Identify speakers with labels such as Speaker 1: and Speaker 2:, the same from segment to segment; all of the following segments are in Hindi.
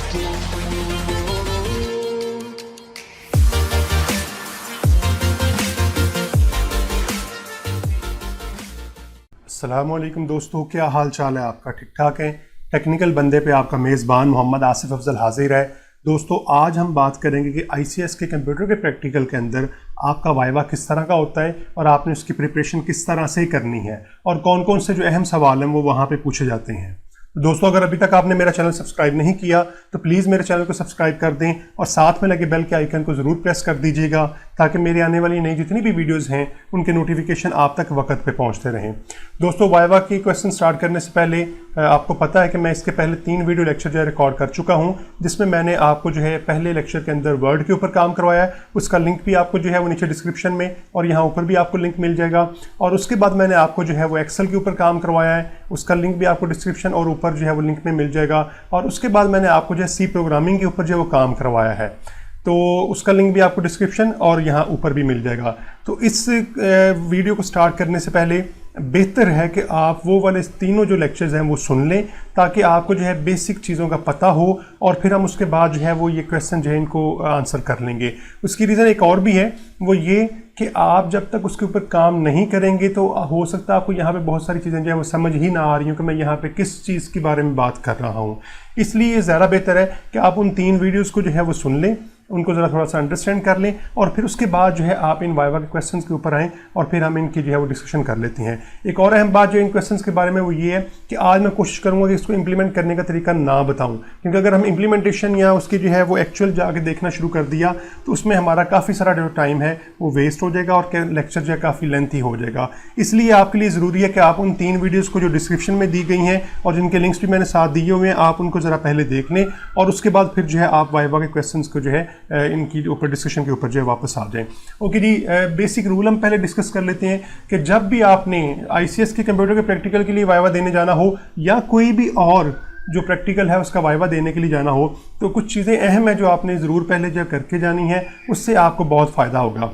Speaker 1: अस्सलामुअलैकुम दोस्तों, क्या हाल चाल है आपका? ठीक ठाक है। टेक्निकल बंदे पे आपका मेज़बान मोहम्मद आसिफ अफजल हाजिर है। दोस्तों, आज हम बात करेंगे कि आईसीएस के कंप्यूटर के प्रैक्टिकल के अंदर आपका वाइवा किस तरह का होता है और आपने उसकी प्रिपरेशन किस तरह से करनी है और कौन कौन से जो अहम सवाल हैं वो वहाँ पे पूछे जाते हैं। दोस्तों, अगर अभी तक आपने मेरा चैनल सब्सक्राइब नहीं किया तो प्लीज़ मेरे चैनल को सब्सक्राइब कर दें और साथ में लगे बेल के आइकन को ज़रूर प्रेस कर दीजिएगा ताकि मेरी आने वाली नई जितनी भी वीडियोस हैं उनके नोटिफिकेशन आप तक वक्त पे पहुंचते रहें। दोस्तों, वाइवा की क्वेश्चन स्टार्ट करने से पहले आपको पता है कि मैं इसके पहले 3 वीडियो लेक्चर जो है रिकॉर्ड कर चुका हूं, जिसमें मैंने आपको जो है पहले लेक्चर के अंदर वर्ड के ऊपर काम करवाया है। उसका लिंक भी आपको जो है वो नीचे डिस्क्रिप्शन में और यहाँ ऊपर भी आपको लिंक मिल जाएगा। और उसके बाद मैंने आपको जो है वो एक्सेल के ऊपर काम करवाया है, उसका लिंक भी आपको डिस्क्रिप्शन और ऊपर जो है वो लिंक में मिल जाएगा। और उसके बाद मैंने आपको जो है सी प्रोग्रामिंग के ऊपर जो है वो काम करवाया है, तो उसका लिंक भी आपको डिस्क्रिप्शन और यहाँ ऊपर भी मिल जाएगा। तो इस वीडियो को स्टार्ट करने से पहले बेहतर है कि आप वो वाले तीनों जो लेक्चर्स हैं वो सुन लें ताकि आपको जो है बेसिक चीज़ों का पता हो और फिर हम उसके बाद जो है वो ये क्वेश्चन जो है इनको आंसर कर लेंगे। उसकी रीज़न एक और भी है, वो ये कि आप जब तक उसके ऊपर काम नहीं करेंगे तो हो सकता है आपको यहाँ पे बहुत सारी चीज़ें जो है वो समझ ही ना आ रही हूँ कि मैं यहाँ पे किस चीज़ के बारे में बात कर रहा हूँ। इसलिए ज़्यादा बेहतर है कि आप उन 3 वीडियोज़ को जो है वो सुन लें, उनको ज़रा थोड़ा सा अंडरस्टैंड कर लें और फिर उसके बाद जो है आप इन वाइवा के क्वेश्चंस के ऊपर आएँ और फिर हम इनकी जो है वो डिस्कशन कर लेते हैं। एक और अहम बात जो इन क्वेश्चंस के बारे में वो ये है कि आज मैं कोशिश करूँगा कि इसको इम्प्लीमेंट करने का तरीका ना बताऊँ, क्योंकि अगर हम इम्प्लीमेंटेशन या उसकी जो है वो एक्चुअल जाके देखना शुरू कर दिया तो उसमें हमारा काफ़ी सारा जो टाइम है वो वेस्ट हो जाएगा और लेक्चर जो है काफ़ी लेंथी हो जाएगा। इसलिए आपके लिए ज़रूरी है कि आप उन 3 वीडियोज़ को जो डिस्क्रिप्शन में दी गई हैं और जिनके लिंक्स भी मैंने साथ दिए हुए हैं, आप उनको ज़रा पहले देख लें और उसके बाद फिर जो है आप वाइवा के क्वेश्चंस को जो है इनकी ऊपर डिस्कशन के ऊपर जो है वापस आ जाएं। ओके जी, बेसिक रूल हम पहले डिस्कस कर लेते हैं कि जब भी आपने आईसीएस के कंप्यूटर के प्रैक्टिकल के लिए वाइवा देने जाना हो या कोई भी और जो प्रैक्टिकल है उसका वाइवा देने के लिए जाना हो तो कुछ चीज़ें अहम है जो आपने ज़रूर पहले जो करके जानी है, उससे आपको बहुत फ़ायदा होगा।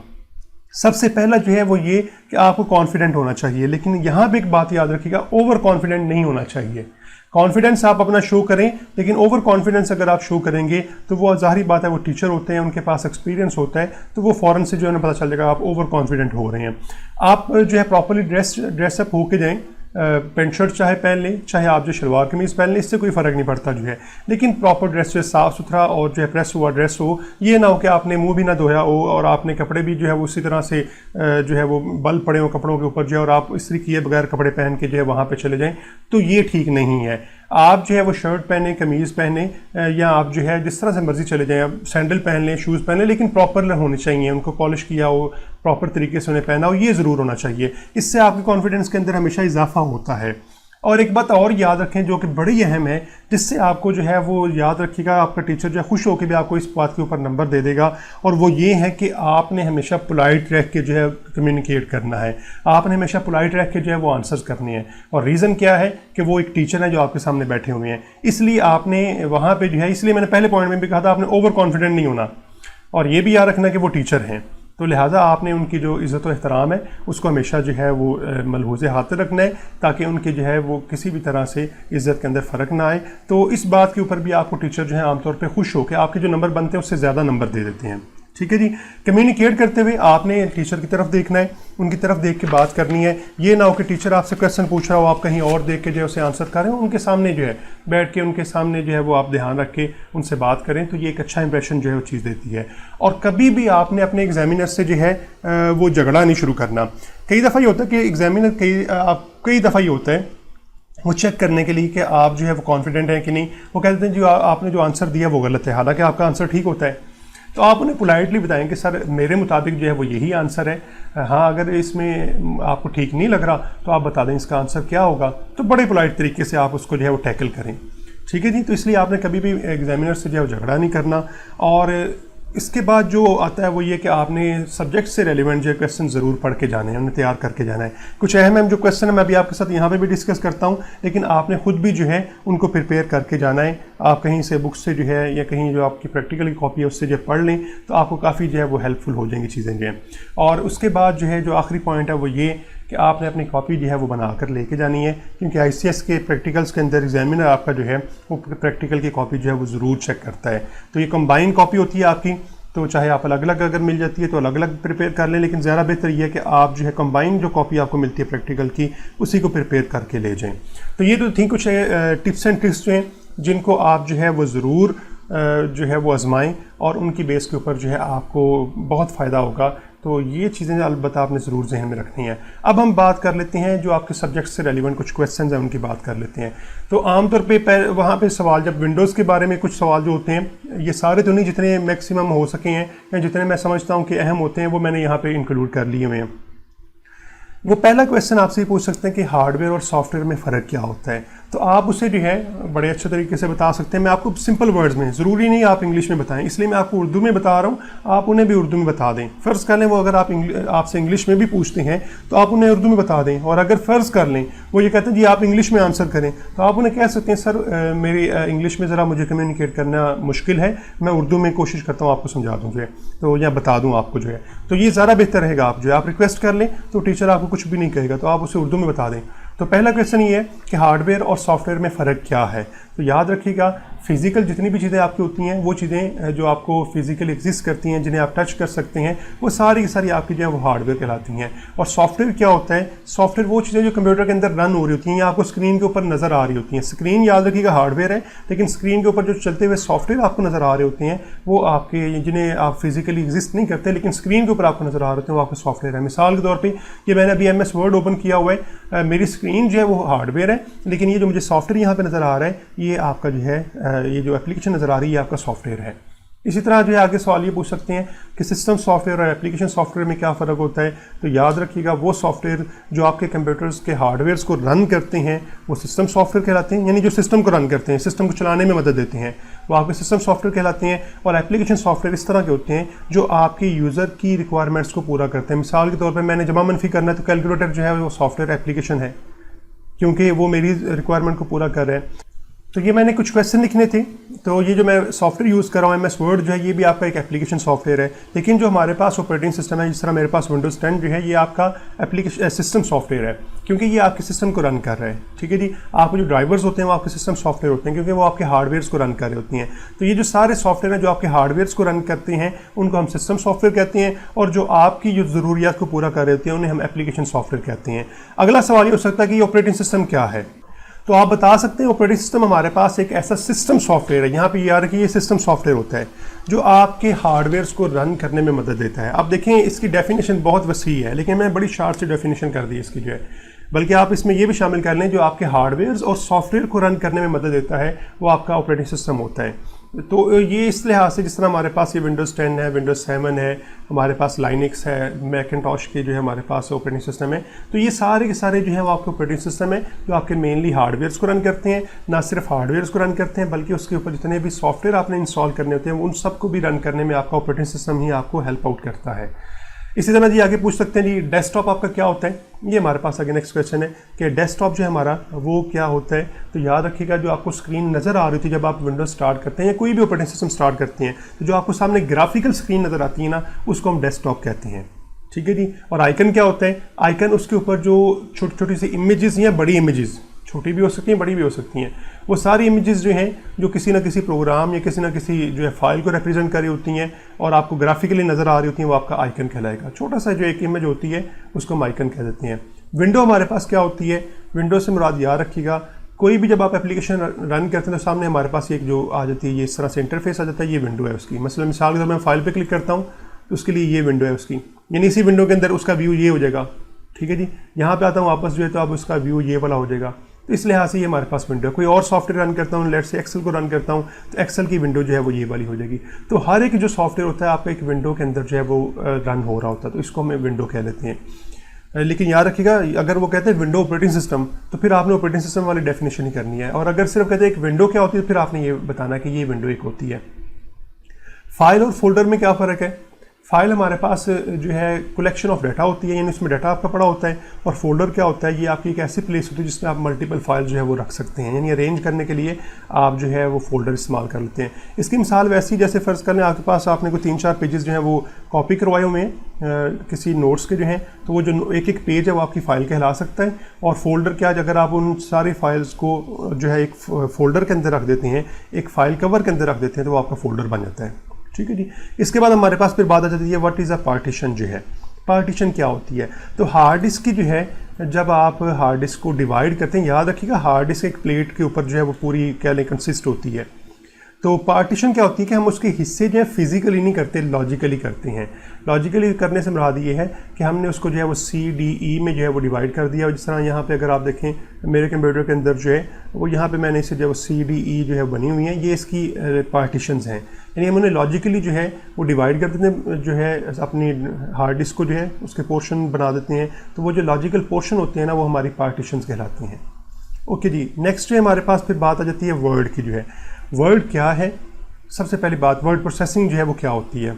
Speaker 1: सबसे पहला जो है वो ये कि आपको कॉन्फिडेंट होना चाहिए, लेकिन यहाँ पे एक बात याद रखिएगा, ओवर कॉन्फिडेंट नहीं होना चाहिए। कॉन्फिडेंस आप अपना शो करें, लेकिन ओवर कॉन्फिडेंस अगर आप शो करेंगे तो वो ज़ाहिर बात है, वो टीचर होते हैं, उनके पास एक्सपीरियंस होता है, तो वो फ़ौरन से जो है ना पता चल जाएगा आप ओवर कॉन्फिडेंट हो रहे हैं। आप जो है प्रॉपरली ड्रेसअप होके जाएं, पेंट शर्ट चाहे पहन लें, चाहे आप जो शलवार कमीज़ पहन लें, इससे कोई फ़र्क नहीं पड़ता जो है, लेकिन प्रॉपर ड्रेस जो है साफ़ सुथरा और जो है प्रेस हुआ ड्रेस हो। ये ना हो कि आपने मुंह भी ना धोया हो और आपने कपड़े भी जो है वो उसी तरह से जो है वो बल पड़े हो कपड़ों के ऊपर जो है और आप इस्त्री किए बगैर कपड़े पहन के जो है वहाँ पे चले जाएं, तो ये ठीक नहीं है। आप जो है वो शर्ट पहने, कमीज़ पहने या आप जो है जिस तरह से मर्ज़ी चले जाएं, आप सैंडल पहन लें, शूज़ पहन लें, लेकिन प्रॉपर होने चाहिए, उनको पॉलिश किया हो, प्रॉपर तरीके से उन्हें पहना हो, ये ज़रूर होना चाहिए। इससे आपके कॉन्फिडेंस के अंदर हमेशा इजाफा होता है। और एक बात और याद रखें जो कि बड़ी अहम है, जिससे आपको जो है वो याद रखिएगा, आपका टीचर जो है खुश होकर भी आपको इस बात के ऊपर नंबर दे देगा, और वो ये है कि आपने हमेशा पोलाइट रह के जो है कम्युनिकेट करना है। आपने हमेशा पोलाइट रह के जो है वो आंसर्स करने हैं। और रीज़न क्या है कि वो एक टीचर है जो आपके सामने बैठे हुए हैं, इसलिए आपने वहाँ पर जो है, इसलिए मैंने पहले पॉइंट में भी कहा था आपने ओवर कॉन्फिडेंट नहीं होना, और ये भी याद रखना कि वो टीचर हैं, तो लिहाजा आपने उनकी जो इज़्ज़त और एहतराम है उसको हमेशा जो है वो मलहूज़े हाथ रखना है ताकि उनके जो है वो किसी भी तरह से इज़्ज़त के अंदर फ़र्क ना आए। तो इस बात के ऊपर भी आपको टीचर जो है आमतौर पे खुश हो कि आपके जो नंबर बनते हैं उससे ज़्यादा नंबर दे देते हैं। ठीक है जी। कम्युनिकेट करते हुए आपने टीचर की तरफ देखना है, उनकी तरफ देख के बात करनी है। ये ना हो कि टीचर आपसे क्वेश्चन पूछ रहा हो, आप कहीं और देख के जो है उसे आंसर कर रहे हो, उनके सामने जो है बैठ के उनके सामने जो है वो आप ध्यान रख के उनसे बात करें, तो ये एक अच्छा इंप्रेशन जो है वो चीज़ देती है। और कभी भी आपने अपने एग्जामिनर से जो है वो झगड़ा नहीं शुरू करना। कई दफ़ा ये होता है कि एग्जामिनर कई दफ़ा ये होता है वो चेक करने के लिए कि आप जो है वो कॉन्फिडेंट हैं कि नहीं, वो कहते हैं जो आपने जो आंसर दिया वो गलत है, हालांकि आपका आंसर ठीक होता है। तो आप उन्हें पोलाइटली बताएं कि सर मेरे मुताबिक जो है वो यही आंसर है, हाँ अगर इसमें आपको ठीक नहीं लग रहा तो आप बता दें इसका आंसर क्या होगा। तो बड़े पोलाइट तरीके से आप उसको जो है वो टैकल करें। ठीक है जी। तो इसलिए आपने कभी भी एग्जामिनर से जो है झगड़ा नहीं करना। और इसके बाद जो आता है वो ये कि आपने सब्जेक्ट से रेलिवेंट जो क्वेश्चन ज़रूर पढ़ के जाने हैं, उन्हें तैयार करके जाना है। कुछ अहम जो क्वेश्चन है मैं अभी आपके साथ यहाँ पे भी डिस्कस करता हूँ, लेकिन आपने खुद भी जो है उनको प्रिपेयर करके जाना है। आप कहीं से बुक से जो है या कहीं जो आपकी प्रैक्टिकल की कॉपी है उससे जो पढ़ लें तो आपको काफ़ी जो है वो हेल्पफुल हो जाएंगी चीज़ें जो हैं। और उसके बाद जो है जो आखिरी पॉइंट है वो ये कि आपने अपनी कॉपी जो है वो बना कर लेके जानी है, क्योंकि ICS के प्रैक्टिकल्स के अंदर एग्जामिनर आपका जो है वो प्रैक्टिकल की कॉपी जो है वो ज़रूर चेक करता है। तो ये कंबाइन कॉपी होती है आपकी, तो चाहे आप अलग अलग अगर मिल जाती है तो अलग अलग प्रिपेयर कर लें, लेकिन ज़्यादा बेहतर ये है कि आप जो है कंबाइन जो कॉपी आपको मिलती है प्रैक्टिकल की उसी को प्रिपेयर करके ले जाएं। तो ये तो थी कुछ टिप्स एंड ट्रिक्स जो हैं जिनको आप जो है वो ज़रूर जो है वो आजमाएं और उनकी बेस के ऊपर जो है आपको बहुत फ़ायदा होगा। तो ये चीज़ें अलबत्ता आपने ज़रूर जहन में रखनी है। अब हम बात कर लेते हैं जो आपके सब्जेक्ट से रेलिवेंट कुछ क्वेश्चंस हैं उनकी बात कर लेते हैं। तो आमतौर पे वहाँ पे सवाल जब विंडोज़ के बारे में कुछ सवाल जो होते हैं, ये सारे तो नहीं, जितने मैक्सिमम हो सके हैं या जितने मैं समझता हूँ कि अहम होते हैं वो मैंने यहाँ पे इंक्लूड कर लिए हुए हैं। वो पहला क्वेश्चन आपसे ये पूछ सकते हैं कि हार्डवेयर और सॉफ्टवेयर में फ़र्क क्या होता है, तो आप उसे जो है बड़े अच्छे तरीके से बता सकते हैं। मैं आपको सिंपल वर्ड्स में, ज़रूरी नहीं आप इंग्लिश में बताएं, इसलिए मैं आपको उर्दू में बता रहा हूँ, आप उन्हें भी उर्दू में बता दें। फ़र्ज़ कर लें वो अगर आपसे इंग्लिश में भी पूछते हैं तो आप उन्हें उर्दू में बता दें, और अगर फ़र्ज़ कर लें वो ये कहते हैं जी आप इंग्लिश में आंसर करें, तो आप उन्हें कह सकते हैं सर मेरी इंग्लिश में ज़रा मुझे कम्युनिकेट करना मुश्किल है, मैं उर्दू में कोशिश करता हूँ आपको समझा दूँ जो है, तो या बता दूँ आपको जो है। तो ये ज़्यादा बेहतर रहेगा। आप जो है आप रिक्वेस्ट कर लें तो टीचर आपको कुछ भी नहीं कहेगा, तो आप उसे उर्दू में बता दें। तो पहला क्वेश्चन ये है कि हार्डवेयर और सॉफ्टवेयर में फ़र्क क्या है। तो याद रखिएगा, फिजिकल जितनी भी चीज़ें आपकी होती हैं, वो चीज़ें जो आपको फिजिकली एग्जिस्ट करती हैं, जिन्हें आप टच कर सकते हैं, वो सारी की सारी आपकी जो है वो हार्डवेयर कहलाती हैं। और सॉफ्टवेयर क्या होता है? सॉफ्टवेयर वो चीज़ें जो कंप्यूटर के अंदर रन हो रही होती हैं या आपको स्क्रीन के ऊपर नज़र आ रही होती हैं। स्क्रीन याद रखिएगा हार्डवेयर है, लेकिन स्क्रीन के ऊपर जो चलते हुए सॉफ्टवेयर आपको नज़र आ रहे होते हैं वो आपके, जिन्हें आप फिजिकली एग्जिस्ट नहीं करते लेकिन स्क्रीन के ऊपर आपको नज़र आ रहे होते हैं, वो आपके सॉफ्टवेयर है। मिसाल के तौर पर ये मैंने अभी MS वर्ड ओपन किया हुआ है, मेरी स्क्रीन जो है वो हार्डवेयर है, लेकिन ये जो मुझे सॉफ्टवेयर यहाँ पर नज़र आ रहा है ये आपका जो है ये जो एप्लीकेशन नज़र आ रही है आपका सॉफ्टवेयर है। इसी तरह जो है आगे सवाल ये पूछ सकते हैं कि सिस्टम सॉफ्टवेयर और एप्लीकेशन सॉफ्टवेयर में क्या फ़र्क होता है। तो याद रखिएगा, वो सॉफ्टवेयर जो आपके कंप्यूटर्स के हार्डवेयर्स को रन करते हैं वो सिस्टम सॉफ्टवेयर कहलाते हैं, यानी जो सिस्टम को रन करते हैं, सिस्टम को चलाने में मदद देते हैं, वो आपके सिस्टम सॉफ्टवेयर कहलाते हैं। और एप्लीकेशन सॉफ्टवेयर इस तरह के होते हैं जो आपकी यूज़र की रिक्वायरमेंट्स को पूरा करते हैं। मिसाल के तौर पर मैंने जमा मनफी करना है तो कैलकुलेटर जो है वो सॉफ्टवेयर एप्लीकेशन है, क्योंकि वो मेरी रिक्वायरमेंट को पूरा कर रहे हैं। तो ये मैंने कुछ क्वेश्चन लिखने थे, तो ये जो मैं सॉफ्टवेयर यूज़ कर रहा हूँ MS वर्ड जो है ये भी आपका एक एप्लीकेशन सॉफ्टवेयर है, लेकिन जो हमारे पास ऑपरेटिंग सिस्टम है, जिस तरह मेरे पास विंडोज़ 10 जो है ये आपका एप्लीकेशन सिस्टम सॉफ्टवेयर है, क्योंकि ये आपके सिस्टम को रन कर रहे हैं। ठीक है जी, आपके जो ड्राइवर्स होते हैं वो आपके सिस्टम सॉफ्टवेयर होते हैं, क्योंकि वो आपके हार्डवेयर्स को रन कर रहे होती हैं। तो ये जो सारे सॉफ्टवेयर हैं जो आपके हार्डवेयर्स को रन करते हैं उनको हम सिस्टम सॉफ्टवेयर कहते हैं, और जो आपकी जो ज़रूरियात को पूरा कर रहे होते हैं उन्हें हम एप्लीकेशन सॉफ्टवेयर कहते हैं। अगला सवाल ये हो सकता है कि ऑपरेटिंग सिस्टम क्या है। तो आप बता सकते हैं ऑपरेटिंग सिस्टम हमारे पास एक ऐसा सिस्टम सॉफ्टवेयर है, यहाँ पे याद रखिए ये सिस्टम सॉफ्टवेयर होता है जो आपके हार्डवेयर्स को रन करने में मदद देता है। अब देखें इसकी डेफिनेशन बहुत वसी है, लेकिन मैं बड़ी शार्ट से डेफिनेशन कर दी इसकी जो है, बल्कि आप इसमें ये भी शामिल कर लें जो आपके हार्डवेयर्स और सॉफ्टवेयर को रन करने में मदद देता है वो आपका ऑपरेटिंग सिस्टम होता है। तो ये इस लिहाज से, जिस तरह हमारे पास ये विंडोज़ 10 है, विंडोज़ 7 है, हमारे पास लाइनक्स है, मैकिन्टॉश के जो है हमारे पास ऑपरेटिंग सिस्टम है, तो ये सारे के सारे जो है वो आपके ऑपरेटिंग सिस्टम है जो आपके मेनली हार्डवेयर्स को रन करते हैं। ना सिर्फ हार्डवेयर्स को रन करते हैं बल्कि उसके ऊपर जितने भी सॉफ्टवेयर आपने इंस्टॉल करने होते हैं उन सबको भी रन करने में आपका ऑपरेटिंग सिस्टम ही आपको हेल्प आउट करता है। इसी तरह जी आगे पूछ सकते हैं जी डेस्कटॉप आपका क्या होता है। ये हमारे पास आगे नेक्स्ट क्वेश्चन है कि डेस्कटॉप जो है हमारा वो क्या होता है। तो याद रखिएगा, जो आपको स्क्रीन नज़र आ रही थी जब आप विंडोज स्टार्ट करते हैं या कोई भी ऑपरेटिंग सिस्टम स्टार्ट करते हैं, तो जो आपको सामने ग्राफिकल स्क्रीन नज़र आती है ना, उसको हम डेस्कटॉप कहते हैं। ठीक है जी। और आइकन क्या होता है? आइकन उसके ऊपर जो छोटी छोटी सी इमेजेस या बड़ी इमेजेस, छोटी भी हो सकती हैं बड़ी भी हो सकती हैं, वो सारी इमेजेस जो हैं जो किसी ना किसी प्रोग्राम या किसी ना किसी जो है फाइल को रिप्रेजेंट कर रही होती हैं और आपको ग्राफिकली नज़र आ रही होती हैं, वो आपका आइकन कहलाएगा। छोटा सा जो एक इमेज होती है उसको हम आइकन कह देते हैं। विंडो हमारे पास क्या होती है? विंडो से मुराद याद रखिएगा, कोई भी जब आप एप्लीकेशन रन करते हैं तो सामने हमारे पास एक जो आ जाती है, ये इस तरह से इंटरफेस आ जाता है, ये विंडो है उसकी। मिसाल के तौर पर मैं फाइल पर क्लिक करता हूँ तो उसके लिए ये विंडो है उसकी, यानी इसी विंडो के अंदर उसका व्यू ये हो जाएगा। ठीक है जी। यहाँ पे आता हूँ वापस जो है तो अब उसका व्यू ये वाला हो जाएगा। तो इस लिहाज से ये हमारे पास विंडो है। कोई और सॉफ्टवेयर रन करता हूँ, लेट्स से एक्सेल को रन करता हूँ, तो एक्सेल की विंडो जो है वो ये वाली हो जाएगी। तो हर एक जो सॉफ्टवेयर होता है आपका एक विंडो के अंदर जो है वो रन हो रहा होता है, तो इसको हम विंडो कह लेते हैं। लेकिन याद रखिएगा, अगर वो कहते हैं विंडो ऑपरेटिंग सिस्टम तो फिर आपने ऑपरेटिंग सिस्टम वाली डेफिनेशन ही करनी है, और अगर सिर्फ कहते हैं एक विंडो क्या होती है तो फिर आपने ये बताना कि ये विंडो एक होती है। फाइल और फोल्डर में क्या फ़र्क है? फाइल हमारे पास जो है कलेक्शन ऑफ डाटा होती है, यानी उसमें डाटा आपका पड़ा होता है। और फोल्डर क्या होता है, ये आपकी एक ऐसी प्लेस होती है जिसमें आप मल्टीपल फाइल जो है वो रख सकते हैं, यानी अरेंज करने के लिए आप जो है वो फोल्डर इस्तेमाल कर लेते हैं। इसकी मिसाल वैसी जैसे फ़र्ज़ करें आपके पास आपने कोई 3-4 पेजेस जो हैं वो कॉपी करवाए हुए हैं किसी नोट्स के जो हैं, तो वो जो एक पेज है वो आपकी फ़ाइल कहला सकता है। और फोल्डर क्या, अगर आप उन सारी फाइल्स को जो है एक फ़ोल्डर के अंदर रख देते हैं, एक फ़ाइल कवर के अंदर रख देते हैं, तो वो आपका फ़ोल्डर बन जाता है। ठीक है जी। इसके बाद हमारे पास फिर बात आ जाती है व्हाट इज़ अ पार्टीशन। जो है पार्टीशन क्या होती है, तो हार्ड डिस्क की जो है जब आप हार्ड डिस्क को डिवाइड करते हैं, याद रखिएगा हार्ड डिस्क एक प्लेट के ऊपर जो है वो पूरी क्या लें कंसिस्ट होती है। तो पार्टीशन क्या होती है कि हम उसके हिस्से जो है फिजिकली नहीं करते, लॉजिकली करते हैं। लॉजिकली करने से मुराद ये है कि हमने उसको जो है वो CDE में जो है वो डिवाइड कर दिया। और जिस तरह यहाँ पे अगर आप देखें मेरे कंप्यूटर के अंदर जो है वो यहाँ पे मैंने इसे जो है वो CDE जो है बनी हुई हैं, ये इसकी पार्टीशंस हैं। यानी हम उन्हें लॉजिकली जो है वो डिवाइड कर देते हैं, जो है अपनी हार्ड डिस्क को जो है उसके पोर्शन बना देते हैं। तो वो जो लॉजिकल पोर्शन होते हैं ना, वो हमारी पार्टीशंस कहलाती हैं। ओके जी। नेक्स्ट जो हमारे पास फिर बात आ जाती है वर्ड की। जो है वर्ड क्या है, सबसे पहली बात वर्ड प्रोसेसिंग जो है वो क्या होती है।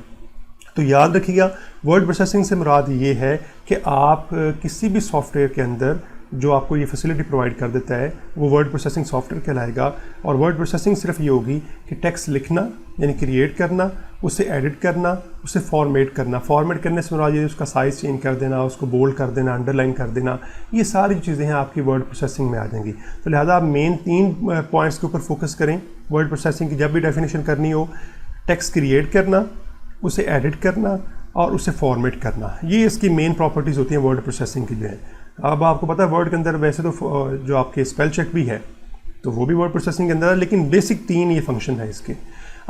Speaker 1: तो याद रखिएगा वर्ड प्रोसेसिंग से मुराद ये है कि आप किसी भी सॉफ्टवेयर के अंदर जो आपको ये फैसिलिटी प्रोवाइड कर देता है वो वर्ड प्रोसेसिंग सॉफ्टवेयर कहलाएगा। और वर्ड प्रोसेसिंग सिर्फ ये होगी कि टेक्स्ट लिखना यानी क्रिएट करना, उसे एडिट करना, उसे फॉर्मेट करना। फॉर्मेट करने से मुराद ये उसका साइज़ चेंज कर देना, उसको बोल्ड कर देना, अंडरलाइन कर देना, ये सारी चीज़ें हैं आपकी वर्ड प्रोसेसिंग में आ जाएंगी। तो लिहाजा आप मेन 3 पॉइंट्स के ऊपर फोकस करें वर्ड प्रोसेसिंग की जब भी डेफिनेशन करनी हो। टेक्स्ट क्रिएट करना, उसे एडिट करना और उसे फॉर्मेट करना, ये इसकी मेन प्रॉपर्टीज़ होती हैं वर्ड प्रोसेसिंग की जो है। अब आपको पता है वर्ड के अंदर वैसे तो जो आपके स्पेल चेक भी है तो वो भी वर्ड प्रोसेसिंग के अंदर है, लेकिन बेसिक 3 ये फंक्शन है इसके।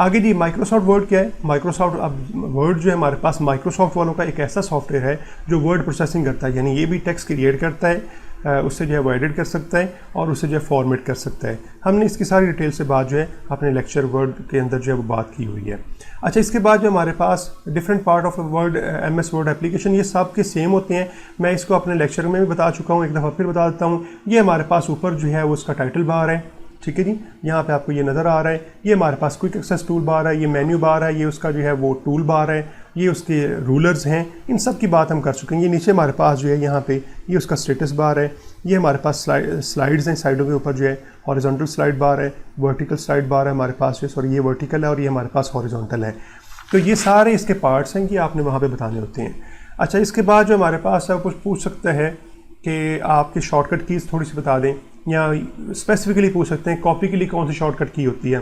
Speaker 1: आगे जी माइक्रोसॉफ्ट वर्ड क्या है। माइक्रोसॉफ्ट अब वर्ड जो है हमारे पास माइक्रोसॉफ्ट वालों का एक ऐसा सॉफ्टवेयर है जो वर्ड प्रोसेसिंग करता है, यानी ये भी टेक्स्ट क्रिएट करता है, उससे जो है वो एडिट कर सकता है और उसे जो है फॉर्मेट कर सकता है। हमने इसकी सारी डिटेल से बात जो है अपने लेक्चर वर्ड के अंदर जो है वो बात की हुई है। अच्छा, इसके बाद जो हमारे पास different part of word MS word application, ये सब के सेम होते हैं। मैं इसको अपने लेक्चर में भी बता चुका हूँ, एक दफ़ा फिर बता देता हूँ। ये हमारे पास ऊपर जो है वो उसका टाइटल बार है, ठीक है जी, यहाँ पे आपको ये नज़र आ रहा है। ये हमारे पास क्विक एक्सेस टूल बार है, ये मेन्यू बार है, ये उसका जो है वो टूल बार है, ये उसके रूलर्स हैं, इन सब की बात हम कर चुके हैं। ये नीचे हमारे पास जो है यहाँ पे ये उसका स्टेटस बार है, ये हमारे पास स्लाइड्स हैं, साइडों के ऊपर जो है हॉरिजॉन्टल स्लाइड बार है, वर्टिकल स्लाइड बार है हमारे पास जो, सॉरी ये वर्टिकल है और ये हमारे पास हॉरिजॉन्टल है। तो ये सारे इसके पार्ट्स हैं कि आपने वहाँ पे बताने होते हैं। अच्छा, इसके बाद जो हमारे पास है कुछ पूछ सकता है कि आपकी शॉर्टकट कीज़ थोड़ी सी बता दें, या स्पेसिफिकली पूछ सकते हैं कॉपी के लिए कौन सी शॉर्टकट की होती है।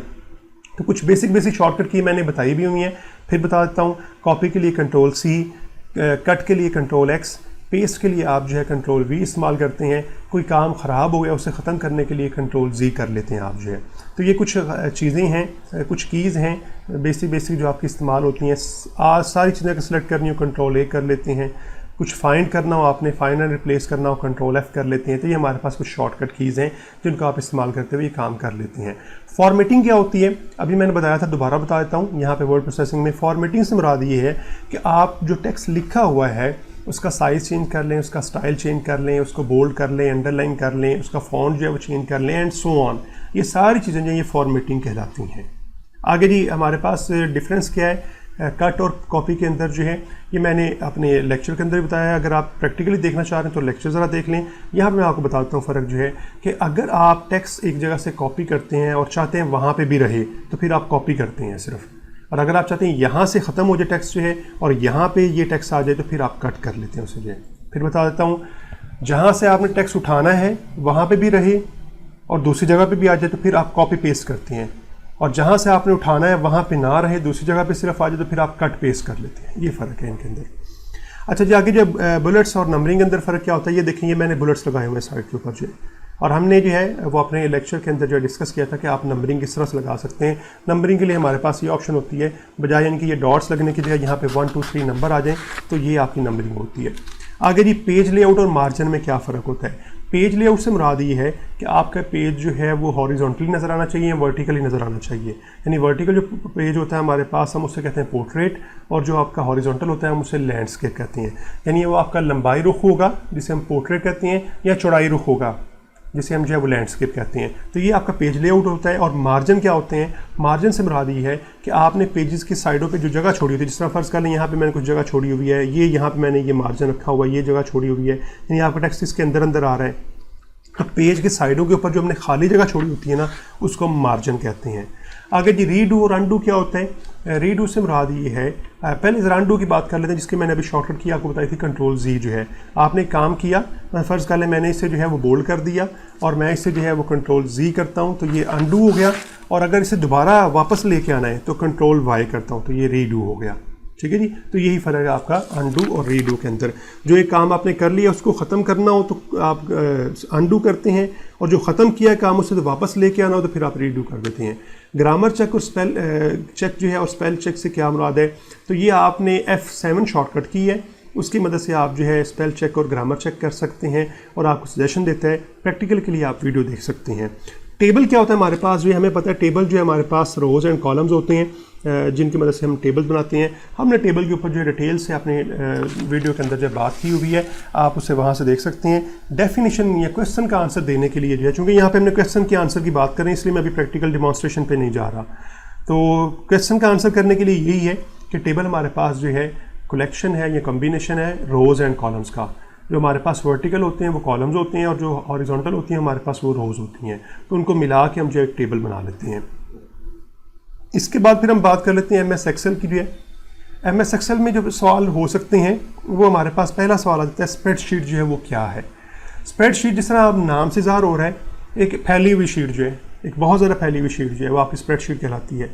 Speaker 1: तो कुछ बेसिक शॉर्टकट की मैंने बताई भी हुई हैं, फिर बता देता हूँ। कॉपी के लिए Ctrl+C, कट के लिए Ctrl+X, पेस्ट के लिए आप जो है Ctrl+V इस्तेमाल करते हैं। कोई काम ख़राब हो गया उसे ख़त्म करने के लिए Ctrl+Z कर लेते हैं आप जो है। तो ये कुछ चीज़ें हैं, कुछ कीज़ हैं बेसिक जो आपकी इस्तेमाल होती हैं। सारी चीज़ें सेलेक्ट करनी हो Ctrl+A कर लेते हैं, कुछ फाइंड करना हो आपने, फाइंड एंड रिप्लेस करना हो Ctrl+F कर लेते हैं। तो ये हमारे पास कुछ शॉर्टकट कीज़ हैं जिनको आप इस्तेमाल करते हुए ये काम कर लेते हैं। फॉर्मेटिंग क्या होती है, अभी मैंने बताया था, दोबारा बता देता हूँ। यहाँ पे वर्ड प्रोसेसिंग में फॉर्मेटिंग से मुराद ये है कि आप जो टेक्स्ट लिखा हुआ है उसका साइज़ चेंज कर लें, उसका स्टाइल चेंज कर लें, उसको बोल्ड कर लें, अंडरलाइन कर लें, उसका फॉन्ट जो है वो चेंज कर लें एंड सो ऑन। ये सारी चीज़ें जो ये फॉर्मेटिंग कहलाती हैं। आगे जी हमारे पास डिफरेंस क्या है कट और कॉपी के अंदर जो है, ये मैंने अपने लेक्चर के अंदर भी बताया है। अगर आप प्रैक्टिकली देखना चाह रहे हैं तो लेक्चर ज़रा देख लें। यहाँ पे मैं आपको बताता हूँ फ़र्क जो है कि अगर आप टेक्स्ट एक जगह से कॉपी करते हैं और चाहते हैं वहाँ पे भी रहे तो फिर आप कॉपी करते हैं सिर्फ, और अगर आप चाहते हैं यहाँ से ख़त्म हो जाए टेक्स्ट जो है और यहाँ पे ये टेक्स्ट आ जाए तो फिर आप कट कर लेते हैं उसे जो है। फिर बता देता हूँ, जहाँ से आपने टेक्स्ट उठाना है वहाँ पे भी रहे और दूसरी जगह पे भी आ जाए तो फिर आप कॉपी पेस्ट करते हैं, और जहाँ से आपने उठाना है वहाँ पे ना रहे दूसरी जगह पे सिर्फ आ जाए तो फिर आप कट पेस्ट कर लेते हैं। ये फ़र्क है इनके अंदर। अच्छा जी, आगे जब बुलेट्स और नंबरिंग के अंदर फ़र्क क्या होता है, ये देखें, ये मैंने बुलेट्स लगाए हुए हैं साइड के ऊपर जो है, और हमने जो है वो अपने लेक्चर के अंदर जो डिस्कस किया था कि आप नंबरिंग किस तरह से लगा सकते हैं। नंबरिंग के लिए हमारे पास ये ऑप्शन होती है, बजाय यानी कि ये डॉट्स लगने की जगह यहाँ पे 1 2 3 नंबर आ जाएँ तो ये आपकी नंबरिंग होती है। आगे जी पेज लेआउट और मार्जिन में क्या फ़र्क होता है। पेज लेआउट से मुराद ये है कि आपका पेज जो है वो हॉरिजॉन्टली नज़र आना चाहिए, वर्टिकली नज़र आना चाहिए। यानी वर्टिकल जो पेज होता है हमारे पास हम उससे कहते हैं पोर्ट्रेट, और जो आपका हॉरिजॉन्टल होता है हम उसे लैंडस्केप कहते हैं। यानी वो आपका लंबाई रुख होगा जिसे हम पोर्ट्रेट कहते हैं, या चौड़ाई रुख होगा जिसे हम जो है वो लैंडस्केप कहते हैं। तो ये आपका पेज लेआउट होता है। और मार्जिन क्या होते हैं? मार्जिन से मुराद ये है कि आपने पेजेस की साइडों पे जो जगह छोड़ी होती है, जिस तरह फर्ज कर लें यहाँ पे मैंने कुछ जगह छोड़ी हुई है, ये यहाँ पे मैंने ये मार्जिन रखा हुआ है, ये जगह छोड़ी हुई है, यानी आपका टेक्स्ट इसके अंदर अंदर आ रहा है। तो पेज के साइडों के ऊपर जो हमने खाली जगह छोड़ी होती है ना, उसको हम मार्जिन कहते हैं। आगे जी रीडू और अनडू क्या होता है? रीडू से मुराद ये है, पहले ज़रा अनडू की बात कर लेते हैं, जिसकी मैंने अभी शॉर्टकट की आपको बताई थी, कंट्रोल Z जो है। आपने काम किया, फ़र्ज़ कर लें मैंने इसे जो है वो बोल्ड कर दिया और मैं इसे जो है वो कंट्रोल Z करता हूँ, तो ये अनडू हो गया। और अगर इसे दोबारा वापस लेके आना है तो कंट्रोल Y करता हूँ, तो ये रीडू हो गया। ठीक है जी। तो यही फ़र्क है आपका अनडू और रीडू के अंदर। जो एक काम आपने कर लिया उसको ख़त्म करना हो तो आप अनडू करते हैं, और जो ख़त्म किया काम उसे तो वापस लेके आना हो तो फिर आप रीडू कर देते हैं। ग्रामर चेक और स्पेल चेक जो है और स्पेल चेक से क्या मुराद है? तो ये आपने F7 शॉर्टकट की है, उसकी मदद से आप जो है स्पेल चेक और ग्रामर चेक कर सकते हैं, और आपको सजेशन देता है। प्रैक्टिकल के लिए आप वीडियो देख सकते हैं। टेबल क्या होता है हमारे पास? जो हमें पता है टेबल जो है हमारे पास रोज़ एंड कॉलम्स होते हैं, जिनकी मदद से हम टेबल बनाते हैं। हमने टेबल के ऊपर जो है डिटेल से अपने वीडियो के अंदर जो बात की हुई है, आप उसे वहाँ से देख सकते हैं। डेफिनेशन या क्वेश्चन का आंसर देने के लिए जो है, चूँकि यहाँ पे हमने क्वेश्चन के आंसर की बात करें, इसलिए मैं अभी प्रैक्टिकल डिमॉन्स्ट्रेशन पे नहीं जा रहा। तो क्वेश्चन का आंसर करने के लिए यही है कि टेबल हमारे पास जो है कलेक्शन है या कॉम्बिनेशन है रोज़ एंड कॉलम्स का। जो हमारे पास वर्टिकल होते हैं वो कॉलम्स होते हैं, और जो हॉरिजॉन्टल होती हैं हमारे पास वो रोज़ होती हैं। तो उनको मिला के हम जो एक टेबल बना लेते हैं। इसके बाद फिर हम बात कर लेते हैं MS एक्सेल की। जो है MS एक्सेल में जो सवाल हो सकते हैं वो हमारे पास पहला सवाल आता है स्प्रेडशीट जो है वो क्या है। स्प्रेडशीट जिस तरह आप नाम से ज़ाहिर हो रहा है, एक फैली हुई शीट जो है, एक बहुत ज़्यादा फैली हुई शीट जो है वो आपकी स्प्रेडशीट कहलाती है।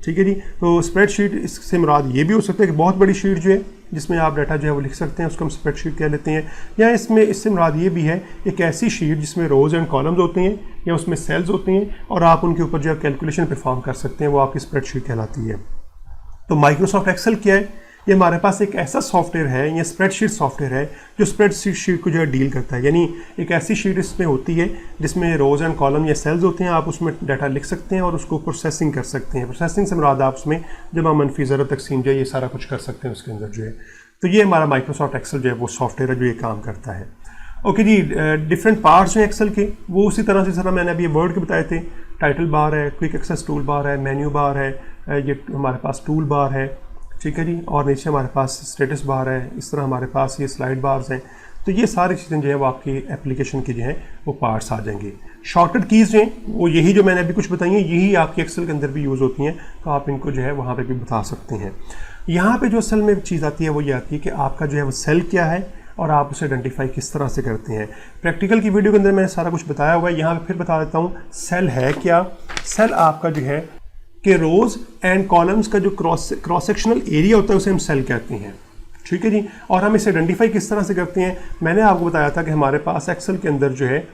Speaker 1: ठीक है जी। तो स्प्रेडशीट इससे मुराद ये भी हो सकता है कि बहुत बड़ी शीट जो है जिसमें आप डाटा जो है वो लिख सकते हैं, उसको हम स्प्रेडशीट कह लेते हैं। या इससे मुराद ये भी है एक ऐसी शीट जिसमें रोज़ एंड कॉलम्स होते हैं या उसमें सेल्स होते हैं, और आप उनके ऊपर जो है कैलकुलेशन परफॉर्म कर सकते हैं, वो आपकी स्प्रेडशीट कहलाती है। तो माइक्रोसॉफ्ट एक्सेल क्या है? ये हमारे पास एक ऐसा सॉफ्टवेयर है, ये स्प्रेडशीट सॉफ्टवेयर है जो स्प्रेडशीट को जो है डील करता है। यानी एक ऐसी शीट इसमें होती है जिसमें रोज़ एंड कॉलम या सेल्स होते हैं, आप उसमें डाटा लिख सकते हैं और उसको प्रोसेसिंग कर सकते हैं। प्रोसेसिंग से मुराद आप उसमें जमा मनफी ज़रूरत तकसीम जो है ये सारा कुछ कर सकते हैं उसके अंदर जो है। तो ये हमारा माइक्रोसॉफ्ट एक्सेल जो है वो सॉफ्टवेयर है जो ये काम करता है। ओके जी। डिफरेंट पार्ट्स हैं एक्सेल के, वो उसी तरह से जिस तरह मैंने अभी वर्ड के बताए थे। टाइटल बार है, क्विक एक्सेस टूल बार है, मेन्यू बार है, ये हमारे पास टूल बार है। ठीक है जी। और नीचे हमारे पास स्टेटस बार है, इस तरह हमारे पास ये स्लाइड बार्स हैं। तो ये सारी चीज़ें जो है वो आपकी एप्लीकेशन की जो है वो पार्ट्स आ जाएंगे। शॉर्टकट कीज़ जो हैं वो यही जो मैंने अभी कुछ बताई हैं, यही आपकी एक्सेल के अंदर भी यूज़ होती हैं, तो आप इनको जो है वहाँ पे भी बता सकते हैं। यहाँ पे जो असल में चीज़ आती है वो ये आती है कि आपका जो है वो सेल क्या है और आप उसे आइडेंटिफाई किस तरह से करते हैं। प्रैक्टिकल की वीडियो के अंदर मैंने सारा कुछ बताया हुआ है, यहाँ पे फिर बता देता हूँ सेल है क्या। सेल आपका जो है कि रोज़ एंड कॉलम्स का जो क्रॉस सेक्शनल एरिया होता है उसे हम सेल कहते हैं। ठीक है जी। और हम इसे आइडेंटिफाई किस तरह से करते हैं, मैंने आपको बताया था कि हमारे पास एक्सेल के अंदर जो है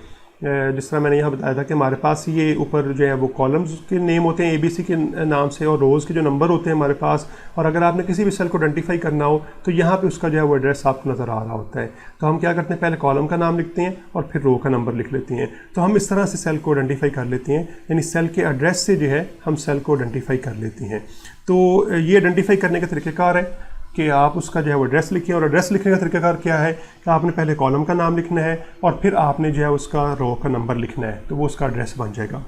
Speaker 1: जिस तरह मैंने यहाँ बताया था कि हमारे पास ये ऊपर जो है वो कॉलम्स के नेम होते हैं ABC के नाम से, और रोज़ के जो नंबर होते हैं हमारे पास। और अगर आपने किसी भी सेल को आइडेंटिफाई करना हो तो यहाँ पे उसका जो है वो एड्रेस आपको नज़र आ रहा होता है। तो हम क्या करते हैं, पहले कॉलम का नाम लिखते हैं और फिर रो का नंबर लिख लेते हैं। तो हम इस तरह से सेल को आइडेंटिफाई कर लेते हैं, यानी सेल के एड्रेस से जो है हम सेल को आइडेंटिफाई कर लेते हैं। तो ये आइडेंटिफाई करने का तरीक़ाकार है कि आप उसका जो है वो एड्रेस लिखें, और एड्रेस लिखने का तरीकाकार क्या है कि आपने पहले कॉलम का नाम लिखना है और फिर आपने जो है उसका रो का नंबर लिखना है, तो वो उसका एड्रेस बन जाएगा।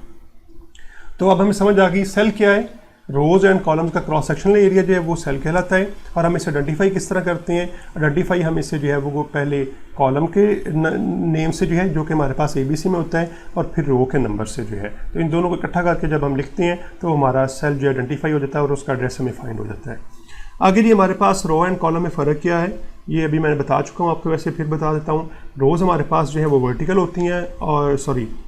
Speaker 1: तो अब हमें समझ आ गई सेल क्या है। रोज़ एंड कॉलम्स का क्रॉस सेक्शनल एरिया जो है वो सेल कहलाता है। और हम इसे आइडेंटिफाई किस तरह करते हैं, आइडेंटिफाई हम इसे जो है वो पहले कॉलम के नेम से जो है जो कि हमारे पास ABC में होता है, और फिर रो के नंबर से जो है। तो इन दोनों को इकट्ठा करके जब हम लिखते हैं तो हमारा सेल जो आइडेंटिफाई हो जाता है और उसका एड्रेस हमें फाइंड हो जाता है। आगे जी हमारे पास रो एंड कॉलम में फ़र्क क्या है, ये अभी मैंने बता चुका हूँ आपको, वैसे फिर बता देता हूँ। रोज़ हमारे पास जो है वो वर्टिकल होती हैं, और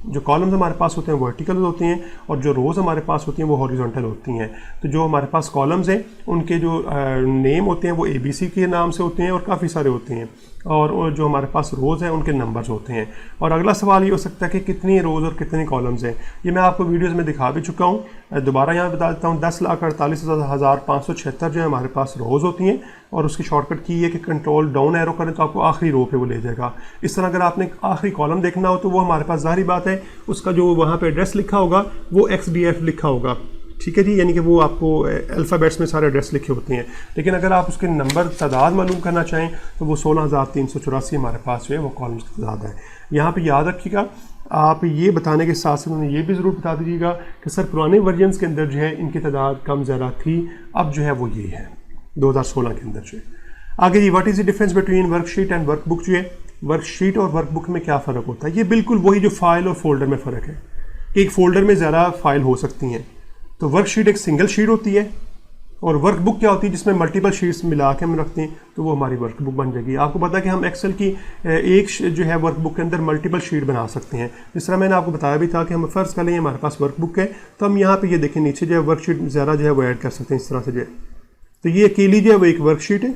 Speaker 1: जो कॉलम्स हमारे पास होते हैं वर्टिकल होती हैं, और जो रोज़ हमारे पास होती हैं वो हॉरिजॉन्टल होती हैं। तो जो हमारे पास कॉलम्स हैं उनके जो नेम होते हैं वो ABC के नाम से होते हैं और काफ़ी सारे होते हैं, और जो हमारे पास रोज़ हैं उनके नंबर्स होते हैं। और अगला सवाल ये हो सकता है कि कितनी रोज़ और कितनी कॉलम्स हैं, ये मैं आपको वीडियोज़ में दिखा भी चुका हूँ। दोबारा यहाँ बता देता हूँ, 10,48,576 जो है हमारे पास रोज़ होती हैं, और उसकी शॉर्टकट की है कि कंट्रोल डाउन एरो करें तो आपको आखिरी रो पे वो ले जाएगा। इस तरह अगर आपने आखिरी कॉलम देखना हो तो वो हमारे पास ज़ाहिर बात है उसका जो वहाँ पे एड्रेस लिखा होगा वो XDF लिखा होगा। ठीक है जी। यानी कि वो आपको अल्फ़ाबेट्स में सारे एड्रेस लिखे होते हैं। लेकिन अगर आप उसके नंबर तादाद मालूम करना चाहें तो वो 16,384 हमारे पास जो है वो कॉलम्स की तादाद है। यहाँ पे याद रखिएगा आप ये बताने के साथ साथ उन्हें ये भी ज़रूर बता दीजिएगा कि सर पुराने वर्जन्स के अंदर जो है इनकी तादाद कम ज़्यादा थी, अब जो है वो ये है 2016 के अंदर जो है। आगे जी, what is the difference between worksheet and workbook जो है, वर्कशीट और वर्कबुक में क्या फ़र्क होता है? ये बिल्कुल वही जो फाइल और फोल्डर में फ़र्क है कि एक फ़ोल्डर में ज़्यादा फाइल हो सकती हैं। तो वर्कशीट एक सिंगल शीट होती है और वर्कबुक क्या होती है जिसमें मल्टीपल शीट्स मिला के हम रखते हैं, तो वो हमारी वर्कबुक बन जाएगी। आपको पता है कि हम एक्सेल की एक जो है वर्कबुक के अंदर मल्टीपल शीट बना सकते हैं। जिस तरह मैंने आपको बताया भी था कि हम फ़र्ज़ कर लें हमारे पास वर्कबुक है, तो हम यहाँ पे ये देखें नीचे जो है वर्कशीट ज़्यादा जो है वो ऐड कर सकते हैं इस तरह से जो है। तो ये अकेली जो है वो एक वर्कशीट है